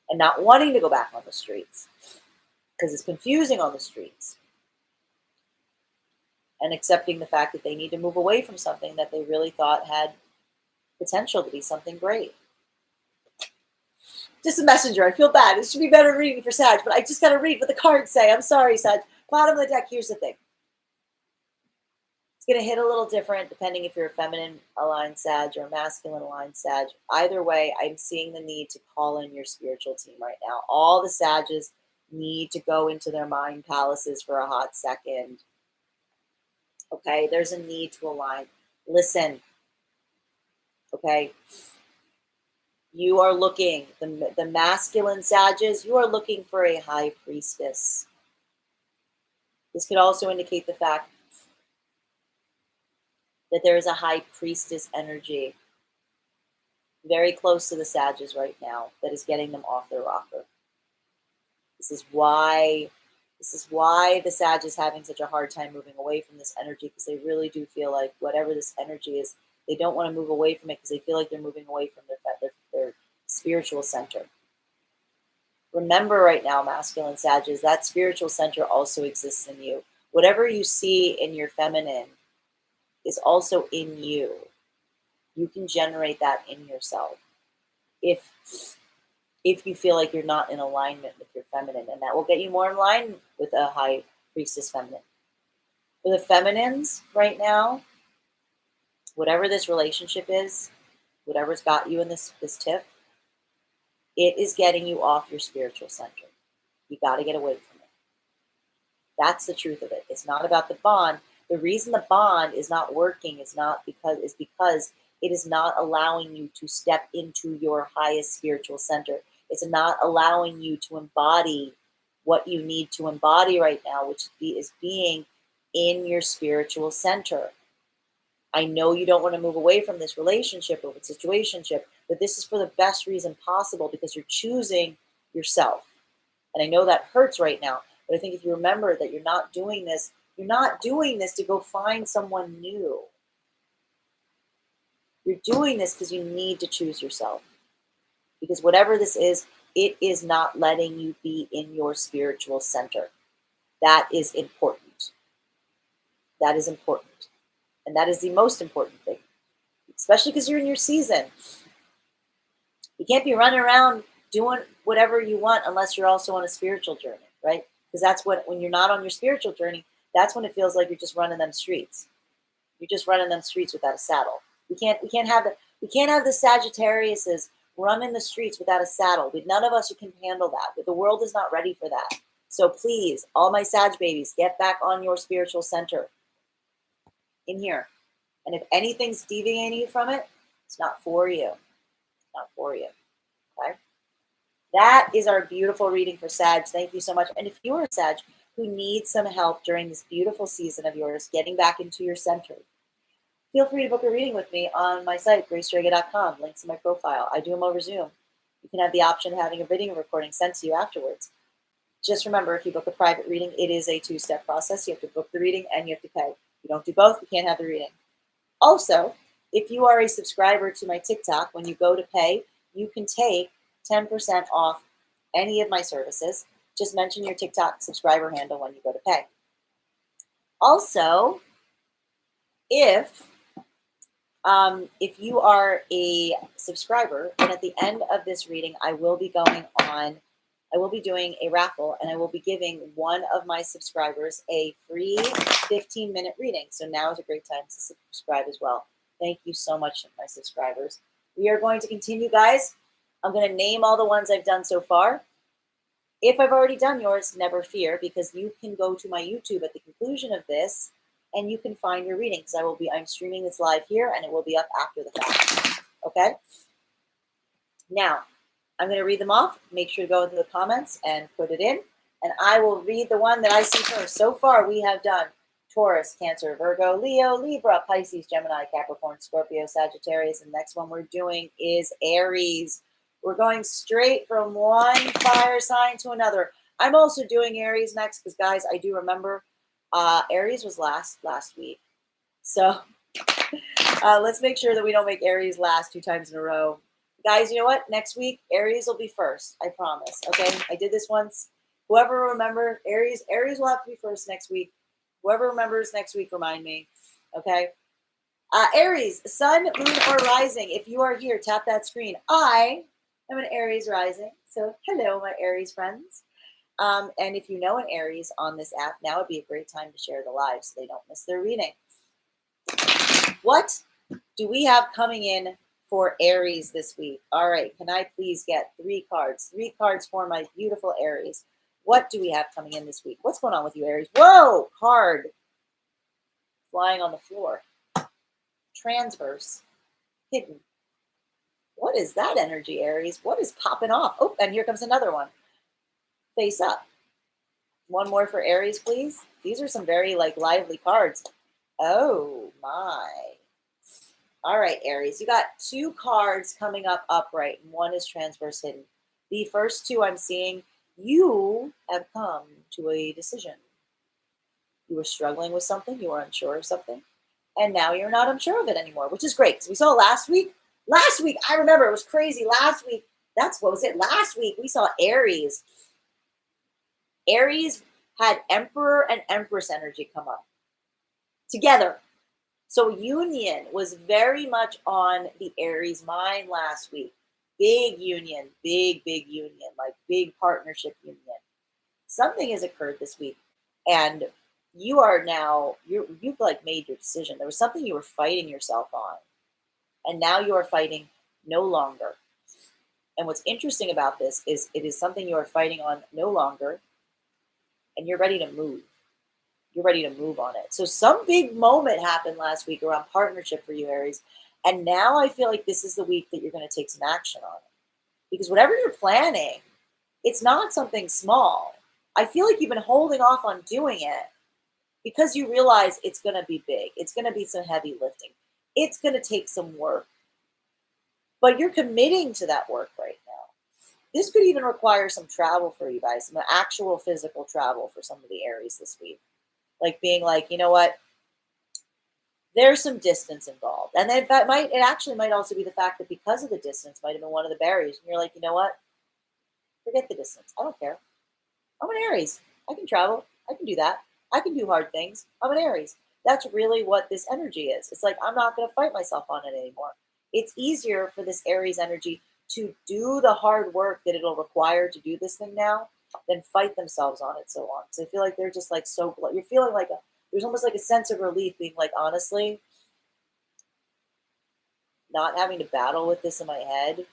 and not wanting to go back on the streets because it's confusing on the streets, and accepting the fact that they need to move away from something that they really thought had potential to be something great. Just a messenger. I feel bad. It should be better reading for Sag, but I just got to read what the cards say. I'm sorry, Sag. Bottom of the deck, here's the thing. It's going to hit a little different depending if you're a feminine aligned Sag or a masculine aligned Sag. Either way, I'm seeing the need to call in your spiritual team right now. All the Sages need to go into their mind palaces for a hot second. Okay, there's a need to align. Listen, okay, you are looking, the masculine Sages, you are looking for a high priestess. This could also indicate the fact that there is a high priestess energy very close to the Sages right now that is getting them off their rocker. This is why the Sag is having such a hard time moving away from this energy, because they really do feel like whatever this energy is, they don't want to move away from it because they feel like they're moving away from their spiritual center. Remember right now, masculine Sages, that spiritual center also exists in you. Whatever you see in your feminine is also in you. You can generate that in yourself if you feel like you're not in alignment with your feminine, and that will get you more in line with a high priestess feminine. For the feminines right now, whatever this relationship is, whatever's got you in this tiff, It is getting you off your spiritual center. You got to get away from it. That's the truth of it. It's not about the bond. The reason the bond is not working is because it is not allowing you to step into your highest spiritual center. It's not allowing you to embody what you need to embody right now, which is being in your spiritual center. I know you don't want to move away from this relationship or situationship, but this is for the best reason possible because you're choosing yourself. And I know that hurts right now, but I think if you remember that you're not doing this to go find someone new. You're doing this because you need to choose yourself. Because whatever this is, it is not letting you be in your spiritual center. That is important. That is important. And that is the most important thing, especially because you're in your season. You can't be running around doing whatever you want unless you're also on a spiritual journey, right? Because that's when you're not on your spiritual journey, that's when it feels like you're just running them streets. You're just running them streets without a saddle. We can't have the Sagittariuses running the streets without a saddle. None of us can handle that. The world is not ready for that. So please, all my Sag babies, get back on your spiritual center in here. And if anything's deviating you from it, it's not for you. It's not for you. Okay? That is our beautiful reading for Sag. Thank you so much. And if you're a Sag who needs some help during this beautiful season of yours, getting back into your center, feel free to book a reading with me on my site, gracedraga.com. Links in my profile. I do them over Zoom. You can have the option of having a video recording sent to you afterwards. Just remember, if you book a private reading, it is a two-step process. You have to book the reading and you have to pay. If you don't do both, you can't have the reading. Also, if you are a subscriber to my TikTok, when you go to pay, you can take 10% off any of my services. Just mention your TikTok subscriber handle when you go to pay. Also, if you are a subscriber, and at the end of this reading, I will be doing a raffle, and I will be giving one of my subscribers a free 15-minute reading. So now is a great time to subscribe as well. Thank you so much, my subscribers. We are going to continue, guys. I'm going to name all the ones I've done so far. If I've already done yours, never fear, because you can go to my YouTube at the conclusion of this and you can find your reading, because I'm streaming this live here and it will be up after the fact. Okay? Now, I'm going to read them off. Make sure to go into the comments and put it in. And I will read the one that I see first. So far, we have done Taurus, Cancer, Virgo, Leo, Libra, Pisces, Gemini, Capricorn, Scorpio, Sagittarius. And the next one we're doing is Aries. We're going straight from one fire sign to another. I'm also doing Aries next because, guys, I do remember Aries was last week. So let's make sure that we don't make Aries last 2 times in a row. Guys, you know what? Next week, Aries will be first. I promise. Okay? I did this once. Whoever remember, Aries will have to be first next week. Whoever remembers next week, remind me. Okay? Aries, sun, moon, or rising. If you are here, tap that screen. I am an Aries rising. So hello, my Aries friends. And if you know an Aries on this app, now would be a great time to share the live so they don't miss their reading. What do we have coming in for Aries this week? All right, can I please get 3 cards? 3 cards for my beautiful Aries. What do we have coming in this week? What's going on with you, Aries? Whoa, card flying on the floor. Transverse, hidden. What is that energy, Aries? What is popping off? Oh, and here comes another one. Face up. One more for Aries, please. These are some very lively cards. Oh my. All right, Aries, you got 2 cards coming up upright, and one is transverse hidden. The first 2 I'm seeing, you have come to a decision. You were struggling with something, you were unsure of something, and now you're not unsure of it anymore, which is great, because we saw last week, I remember, it was crazy. Last week, last week we saw Aries. Aries had Emperor and Empress energy come up together. So union was very much on the Aries mind last week. Big union, big union, big partnership union. Something has occurred this week, and you are now, you've made your decision. There was something you were fighting yourself on, and now you are fighting no longer. And what's interesting about this is it is something you are fighting on no longer, and you're ready to move. You're ready to move on it. So some big moment happened last week around partnership for you, Aries. And now I feel like this is the week that you're going to take some action on it. Because whatever you're planning, it's not something small. I feel like you've been holding off on doing it because you realize it's going to be big. It's going to be some heavy lifting. It's going to take some work. But you're committing to that work right now. This could even require some travel for you guys, some actual physical travel for some of the Aries this week. Like being like, you know what? There's some distance involved. And then it actually might also be the fact that because of the distance might have been one of the barriers. And you're like, you know what? Forget the distance. I don't care. I'm an Aries. I can travel. I can do that. I can do hard things. I'm an Aries. That's really what this energy is. It's like, I'm not going to fight myself on it anymore. It's easier for this Aries energy to do the hard work that it'll require to do this thing now than fight themselves on it so long. So I feel like they're just like so, you're feeling like there's almost like a sense of relief being like, honestly, not having to battle with this in my head.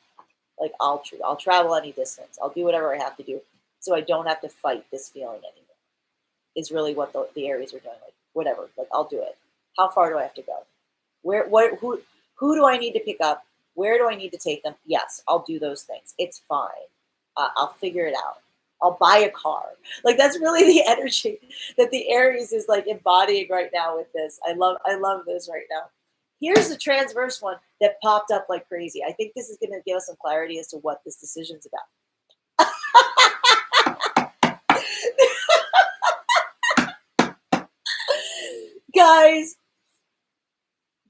Like I'll travel any distance. I'll do whatever I have to do so I don't have to fight this feeling anymore. Is really what the Aries are doing. Like whatever, like I'll do it. How far do I have to go? Who do I need to pick up? Where do I need to take them? Yes, I'll do those things. It's fine. I'll figure it out. I'll buy a car. Like that's really the energy that the Aries is like embodying right now with this. I love this right now. Here's the transverse one that popped up like crazy. I think this is going to give us some clarity as to what this decision's about.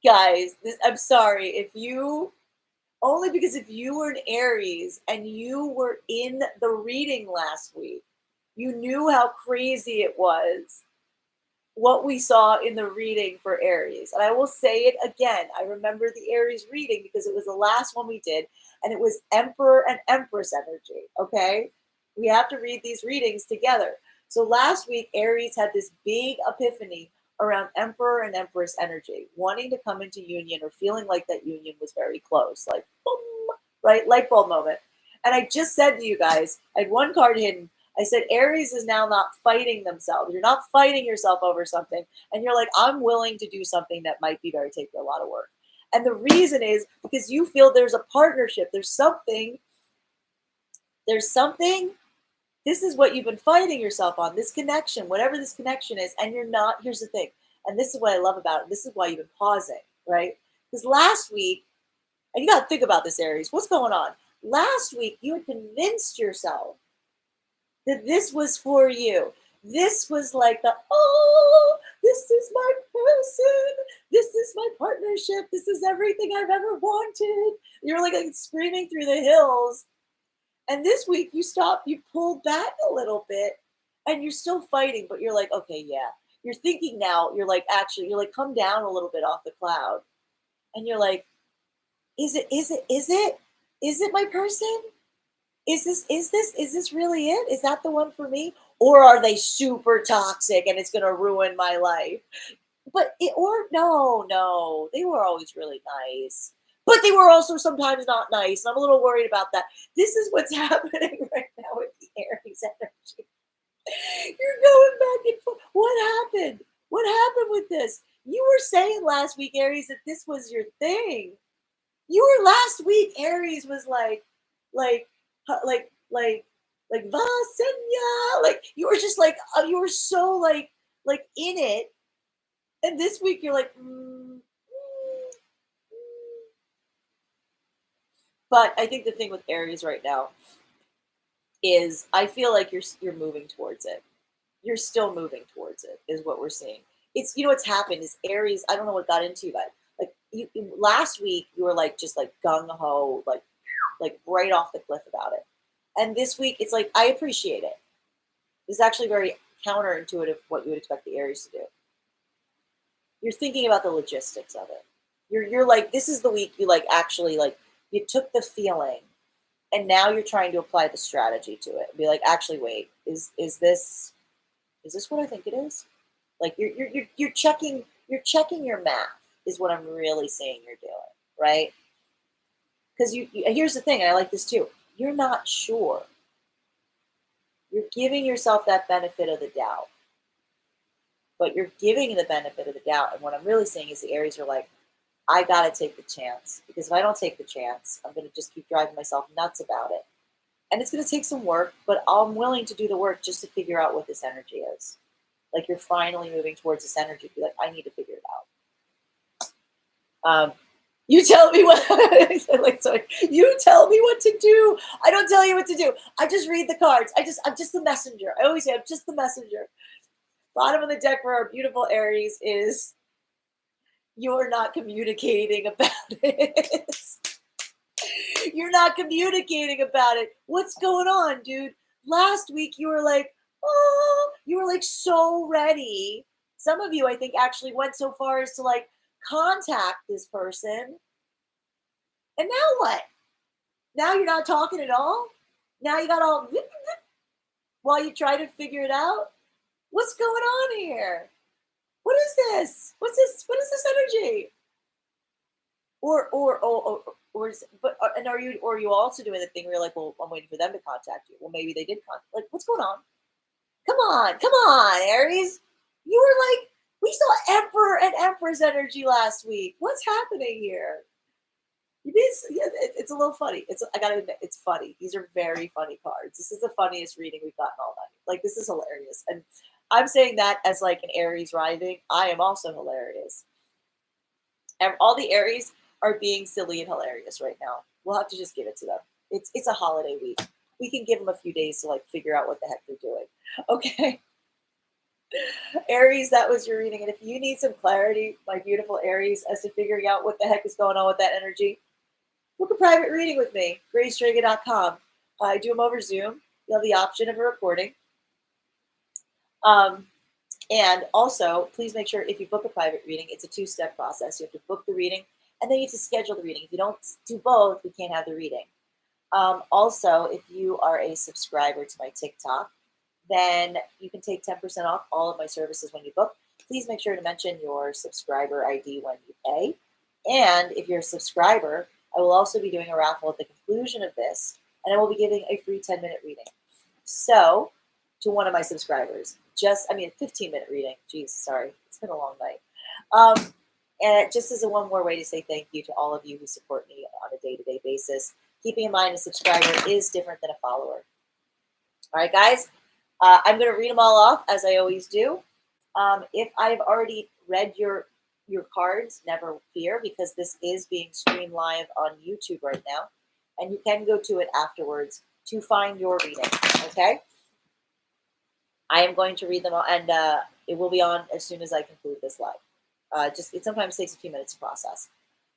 guys, I'm sorry if you only because if you were an Aries and you were in the reading last week, you knew how crazy it was what we saw in the reading for Aries. And I will say it again. I remember the Aries reading because it was the last one we did, and it was Emperor and Empress energy. Okay. We have to read these readings together. So last week, Aries had this big epiphany around Emperor and Empress energy, wanting to come into union or feeling like that union was very close, like boom, right? Light bulb moment. And I just said to you guys, I had one card hidden. I said, Aries is now not fighting themselves. You're not fighting yourself over something. And you're like, I'm willing to do something that might be take a lot of work. And the reason is because you feel there's a partnership. There's something. This is what you've been fighting yourself on, this connection, whatever this connection is. And you're not, here's the thing. And this is what I love about it. This is why you've been pausing, right? Because last week, and you got to think about this, Aries. What's going on? Last week, you had convinced yourself that this was for you. This was like this is my person. This is my partnership. This is everything I've ever wanted. You're like screaming through the hills. And this week you stopped, you pulled back a little bit and you're still fighting, but you're like, okay, yeah. You're thinking now, you're like, come down a little bit off the cloud. And you're like, is it my person? Is this really it? Is that the one for me? Or are they super toxic and it's going to ruin my life? No, they were always really nice. But they were also sometimes not nice. I'm a little worried about that. This is what's happening right now with the Aries energy. You're going back and forth. What happened? What happened with this? You were saying last week, Aries, that this was your thing. You were last week, Aries was like Vasenya. Like you were just like you were so like in it. And this week you're like, But I think the thing with Aries right now is I feel like you're moving towards it. You're still moving towards it, is what we're seeing. It's what's happened is Aries. I don't know what got into you, but like last week you were like just like gung ho, like right off the cliff about it. And this week it's like I appreciate it. It's actually very counterintuitive what you would expect the Aries to do. You're thinking about the logistics of it. You're like, this is the week you like actually like you took the feeling and now you're trying to apply the strategy to it. Be like, actually, wait, is this what I think it is? Like you're checking your math is what I'm really seeing you're doing, right? Because you here's the thing, and I like this too. you're not sure. You're giving yourself that benefit of the doubt, but you're giving the benefit of the doubt. And what I'm really saying is the Aries are like, I got to take the chance, because if I don't take the chance, I'm going to just keep driving myself nuts about it. And it's going to take some work, but I'm willing to do the work just to figure out what this energy is. Like, you're finally moving towards this energy. Be like, I need to figure it out. You tell me what, like, sorry, you tell me what to do. I don't tell you what to do. I just read the cards. I'm just the messenger. I always say I'm just the messenger. Bottom of the deck for our beautiful Aries is, you're not communicating about it. You're not communicating about it. What's going on, dude? Last week you were like, oh, you were like so ready. Some of you, I think, actually went so far as to like contact this person. And now what? Now you're not talking at all? Now you got all while you try to figure it out? What's going on here? What is this? What's this? What is this energy? And are you also doing the thing where you're like, well, I'm waiting for them to contact you? Well, maybe they did contact. Like, what's going on? Come on, Aries. You were like, we saw Emperor and Empress energy last week. What's happening here? It's a little funny. I gotta admit, it's funny. These are very funny cards. This is the funniest reading we've gotten all night. Like, this is hilarious. And I'm saying that as like an Aries rising. I am also hilarious. And all the Aries are being silly and hilarious right now. We'll have to just give it to them. It's a holiday week. We can give them a few days to like figure out what the heck they're doing. Okay. Aries, that was your reading. And if you need some clarity, my beautiful Aries, as to figuring out what the heck is going on with that energy, book a private reading with me, gracedraga.com. I do them over Zoom. You'll have the option of a recording. And also, please make sure if you book a private reading, it's a 2-step process. You have to book the reading, and then you have to schedule the reading. If you don't do both, we can't have the reading. Also, if you are a subscriber to my TikTok, then you can take 10% off all of my services when you book. Please make sure to mention your subscriber ID when you pay. And if you're a subscriber, I will also be doing a raffle at the conclusion of this, and I will be giving a free 10-minute reading. So, to one of my subscribers, 15-minute reading. Jeez, sorry. It's been a long night. And just as one more way to say thank you to all of you who support me on a day-to-day basis, keeping in mind a subscriber is different than a follower. All right, guys, I'm going to read them all off as I always do. If I've already read your cards, never fear, because this is being streamed live on YouTube right now, and you can go to it afterwards to find your reading. Okay. I am going to read them all, and it will be on as soon as I conclude this live. It sometimes takes a few minutes to process.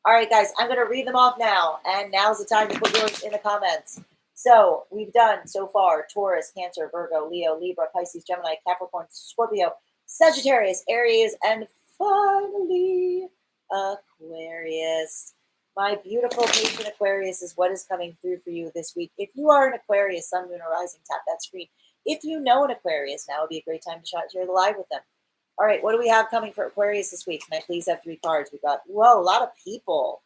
All right, guys, I'm going to read them off now, and now's the time to put yours in the comments. So we've done so far Taurus, Cancer, Virgo, Leo, Libra, Pisces, Gemini, Capricorn, Scorpio, Sagittarius, Aries, and finally Aquarius. My beautiful patient Aquarius is what is coming through for you this week. If you are an Aquarius, Sun, Moon, or Rising, tap that screen. If you know an Aquarius, now would be a great time to share the live with them. All right, what do we have coming for Aquarius this week? Can I please have 3 cards? We got, whoa, a lot of people.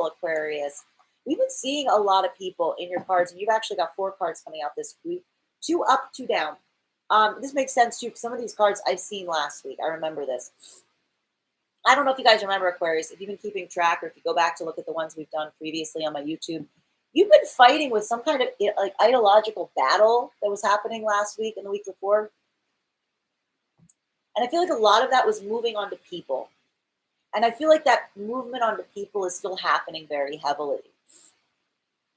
Aquarius. We've been seeing a lot of people in your cards, and you've actually got 4 cards coming out this week. 2 up, 2 down. This makes sense, too, because some of these cards I've seen last week. I remember this. I don't know if you guys remember Aquarius. If you've been keeping track, or if you go back to look at the ones we've done previously on my YouTube, you've been fighting with some kind of like ideological battle that was happening last week and the week before. And I feel like a lot of that was moving on to people. And I feel like that movement onto people is still happening very heavily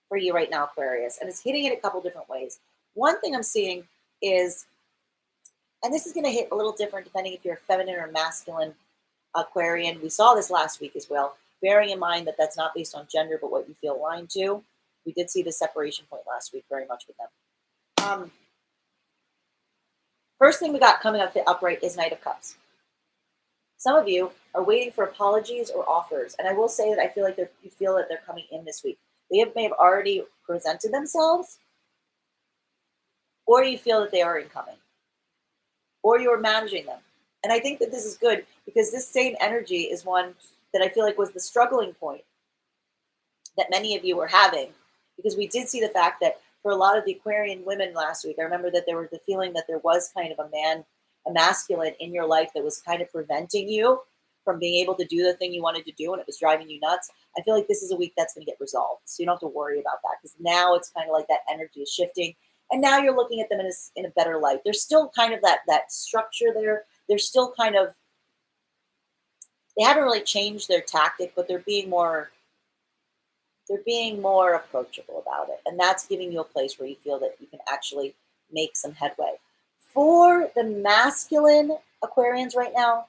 for you right now, Aquarius. And it's hitting it a couple different ways. One thing I'm seeing is, and this is going to hit a little different depending if you're a feminine or masculine Aquarian. We saw this last week as well, bearing in mind that that's not based on gender, but what you feel aligned to. We did see the separation point last week very much with them. First thing we got coming up upright is Knight of Cups. Some of you are waiting for apologies or offers. And I will say that I feel like you feel that they're coming in this week. They may have already presented themselves, or you feel that they are incoming, or you're managing them. And I think that this is good because this same energy is one that I feel like was the struggling point that many of you were having because we did see the fact that for a lot of the Aquarian women last week, I remember that there was the feeling that there was kind of a masculine in your life that was kind of preventing you from being able to do the thing you wanted to do, and it was driving you nuts. I feel like this is a week that's going to get resolved, so you don't have to worry about that, because now it's kind of like that energy is shifting, and now you're looking at them in a better light. There's still kind of that structure there. They're still kind of, they haven't really changed their tactic, but they're being more approachable about it. And that's giving you a place where you feel that you can actually make some headway. For the masculine Aquarians right now,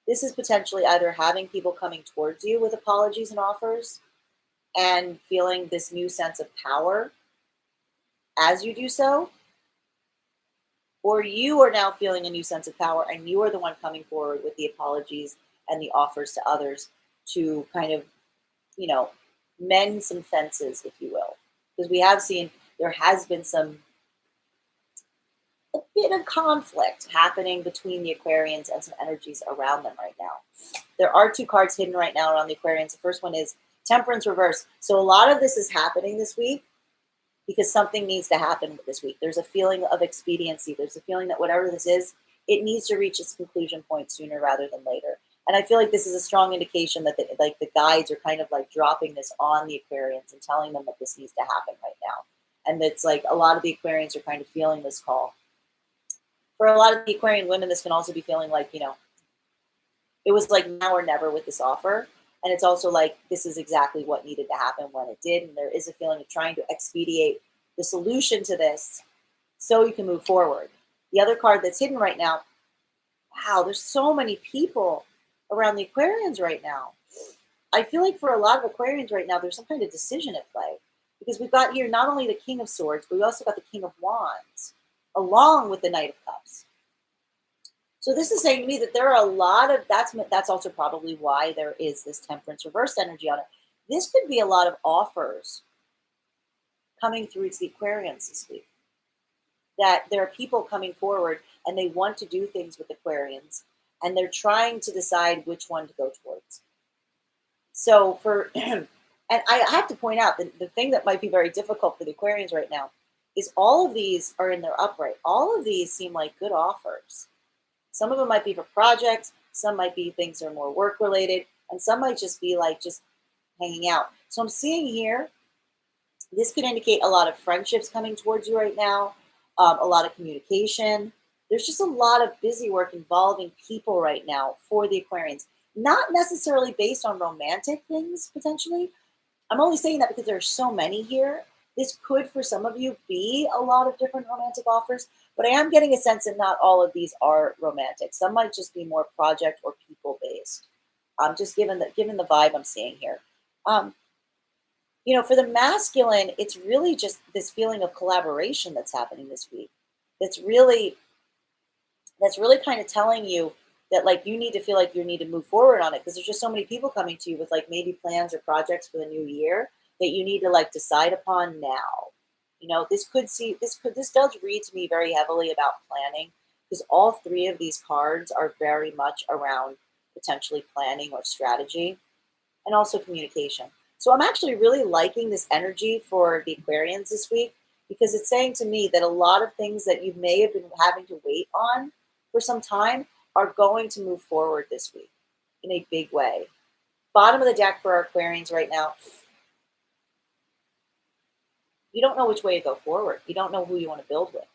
this is potentially either having people coming towards you with apologies and offers and feeling this new sense of power as you do so, or you are now feeling a new sense of power and you are the one coming forward with the apologies and the offers to others to kind of, mend some fences, if you will. Because we have seen there has been a bit of conflict happening between the Aquarians and some energies around them right now. There are two cards hidden right now around the Aquarians. The first one is Temperance reverse. So a lot of this is happening this week because something needs to happen this week. There's a feeling of expediency. There's a feeling that whatever this is, it needs to reach its conclusion point sooner rather than later. And I feel like this is a strong indication that the guides are kind of like dropping this on the Aquarians and telling them that this needs to happen right now. And it's like a lot of the Aquarians are kind of feeling this call. For a lot of the Aquarian women, this can also be feeling like, it was like now or never with this offer. And it's also like this is exactly what needed to happen when it did. And there is a feeling of trying to expedite the solution to this so you can move forward. The other card that's hidden right now, wow, there's so many people around the Aquarians right now. I feel like for a lot of Aquarians right now, there's some kind of decision at play, because we've got here not only the King of Swords, but we also got the King of Wands along with the Knight of Cups. So this is saying to me that there are a lot of, that's also probably why there is this Temperance reversed energy on it. This could be a lot of offers coming through to the Aquarians this week. That there are people coming forward and they want to do things with Aquarians, and they're trying to decide which one to go towards. So and I have to point out that the thing that might be very difficult for the Aquarians right now is all of these are in their upright. All of these seem like good offers. Some of them might be for projects, some might be things that are more work related, and some might just be like just hanging out. So I'm seeing here, this could indicate a lot of friendships coming towards you right now, a lot of communication. There's just a lot of busy work involving people right now for the Aquarians. Not necessarily based on romantic things, potentially. I'm only saying that because there are so many here. This could, for some of you, be a lot of different romantic offers, but I am getting a sense that not all of these are romantic. Some might just be more project or people-based. Just given the vibe I'm seeing here. For the masculine, it's really just this feeling of collaboration that's happening this week. That's really kind of telling you that like you need to feel like you need to move forward on it, because there's just so many people coming to you with like maybe plans or projects for the new year that you need to like decide upon now. This does read to me very heavily about planning, because all three of these cards are very much around potentially planning or strategy, and also communication. So I'm actually really liking this energy for the Aquarians this week, because it's saying to me that a lot of things that you may have been having to wait on for some time are going to move forward this week in a big way. Bottom of the deck for our Aquarians right now, you don't know which way to go forward. You don't know who you want to build with.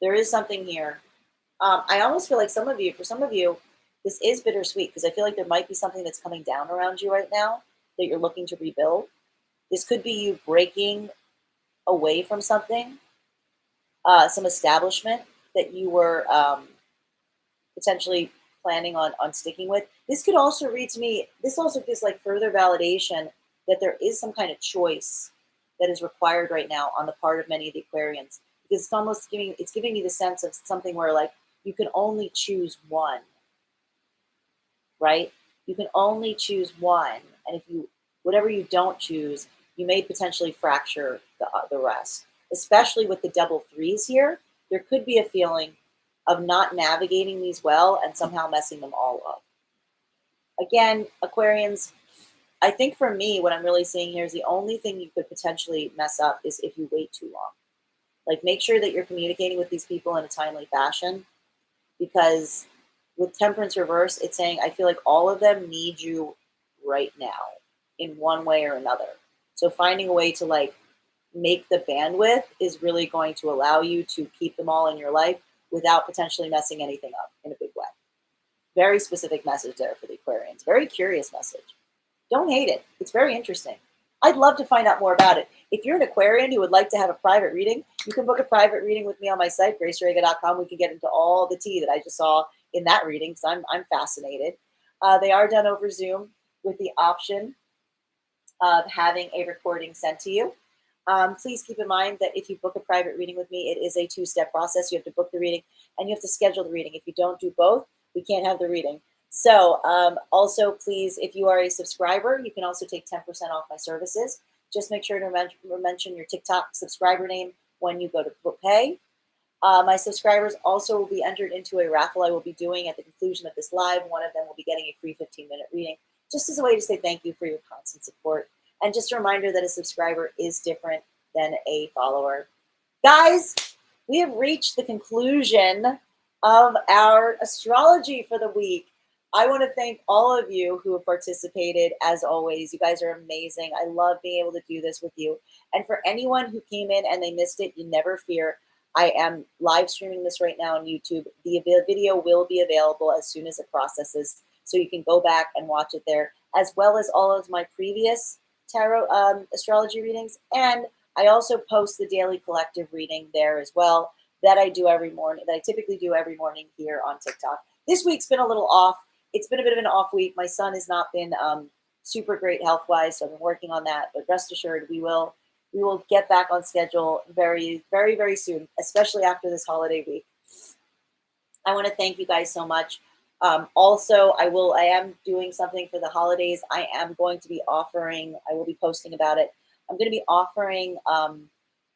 There is something here. I almost feel like for some of you, this is bittersweet, because I feel like there might be something that's coming down around you right now that you're looking to rebuild. This could be you breaking away from something, some establishment that you were potentially planning on sticking with. This could also read to me, this also gives like further validation that there is some kind of choice that is required right now on the part of many of the Aquarians, because it's giving you the sense of something where like you can only choose one, right? You can only choose one, and whatever you don't choose, you may potentially fracture the rest. Especially with the double threes here, there could be a feeling of not navigating these well and somehow messing them all up. Again, Aquarians, I think for me, what I'm really seeing here is the only thing you could potentially mess up is if you wait too long. Like, make sure that you're communicating with these people in a timely fashion, because with temperance reverse, it's saying I feel like all of them need you right now in one way or another. So finding a way to like make the bandwidth is really going to allow you to keep them all in your life without potentially messing anything up in a big way. Very specific message there for the Aquarians. Very curious message. Don't hate it. It's very interesting. I'd love to find out more about it. If you're an Aquarian who would like to have a private reading, you can book a private reading with me on my site, gracerega.com. We can get into all the tea that I just saw in that reading, because I'm fascinated. They are done over Zoom with the option of having a recording sent to you. Please keep in mind that if you book a private reading with me, it is a two-step process. You have to book the reading and you have to schedule the reading. If you don't do both, we can't have the reading. So also, please, if you are a subscriber, you can also take 10% off my services. Just make sure to mention your TikTok subscriber name when you go to pay. My subscribers also will be entered into a raffle I will be doing at the conclusion of this live. One of them will be getting a free 15-minute reading, just as a way to say thank you for your constant support. And just a reminder that a subscriber is different than a follower. Guys, we have reached the conclusion of our astrology for the week. I want to thank all of you who have participated. As always, you guys are amazing. I love being able to do this with you. And for anyone who came in and they missed it, you never fear. I am live streaming this right now on YouTube. The video will be available as soon as it processes, so you can go back and watch it there, as well as all of my previous tarot astrology readings. And I also post the daily collective reading there as well, that I do every morning, that I typically do every morning here on TikTok. This week's been a little off. It's been a bit of an off week. My son has not been super great health-wise, so I've been working on that. But rest assured, we will get back on schedule very, very, very soon, especially after this holiday week. I want to thank you guys so much. Also, I am doing something for the holidays. I am going to be offering, I will be posting about it. I'm going to be offering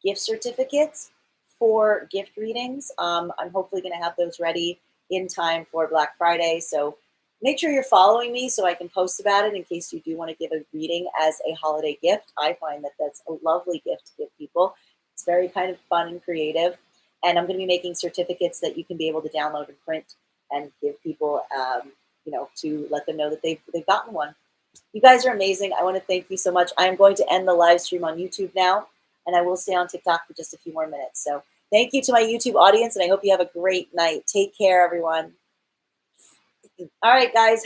gift certificates for gift readings. I'm hopefully going to have those ready in time for Black Friday. So make sure you're following me so I can post about it in case you do want to give a reading as a holiday gift. I find that that's a lovely gift to give people. It's very kind of fun and creative. And I'm going to be making certificates that you can be able to download and print and give people, to let them know that they've gotten one. You guys are amazing. I want to thank you so much. I am going to end the live stream on YouTube now, and I will stay on TikTok for just a few more minutes. So thank you to my YouTube audience, and I hope you have a great night. Take care, everyone. All right, guys.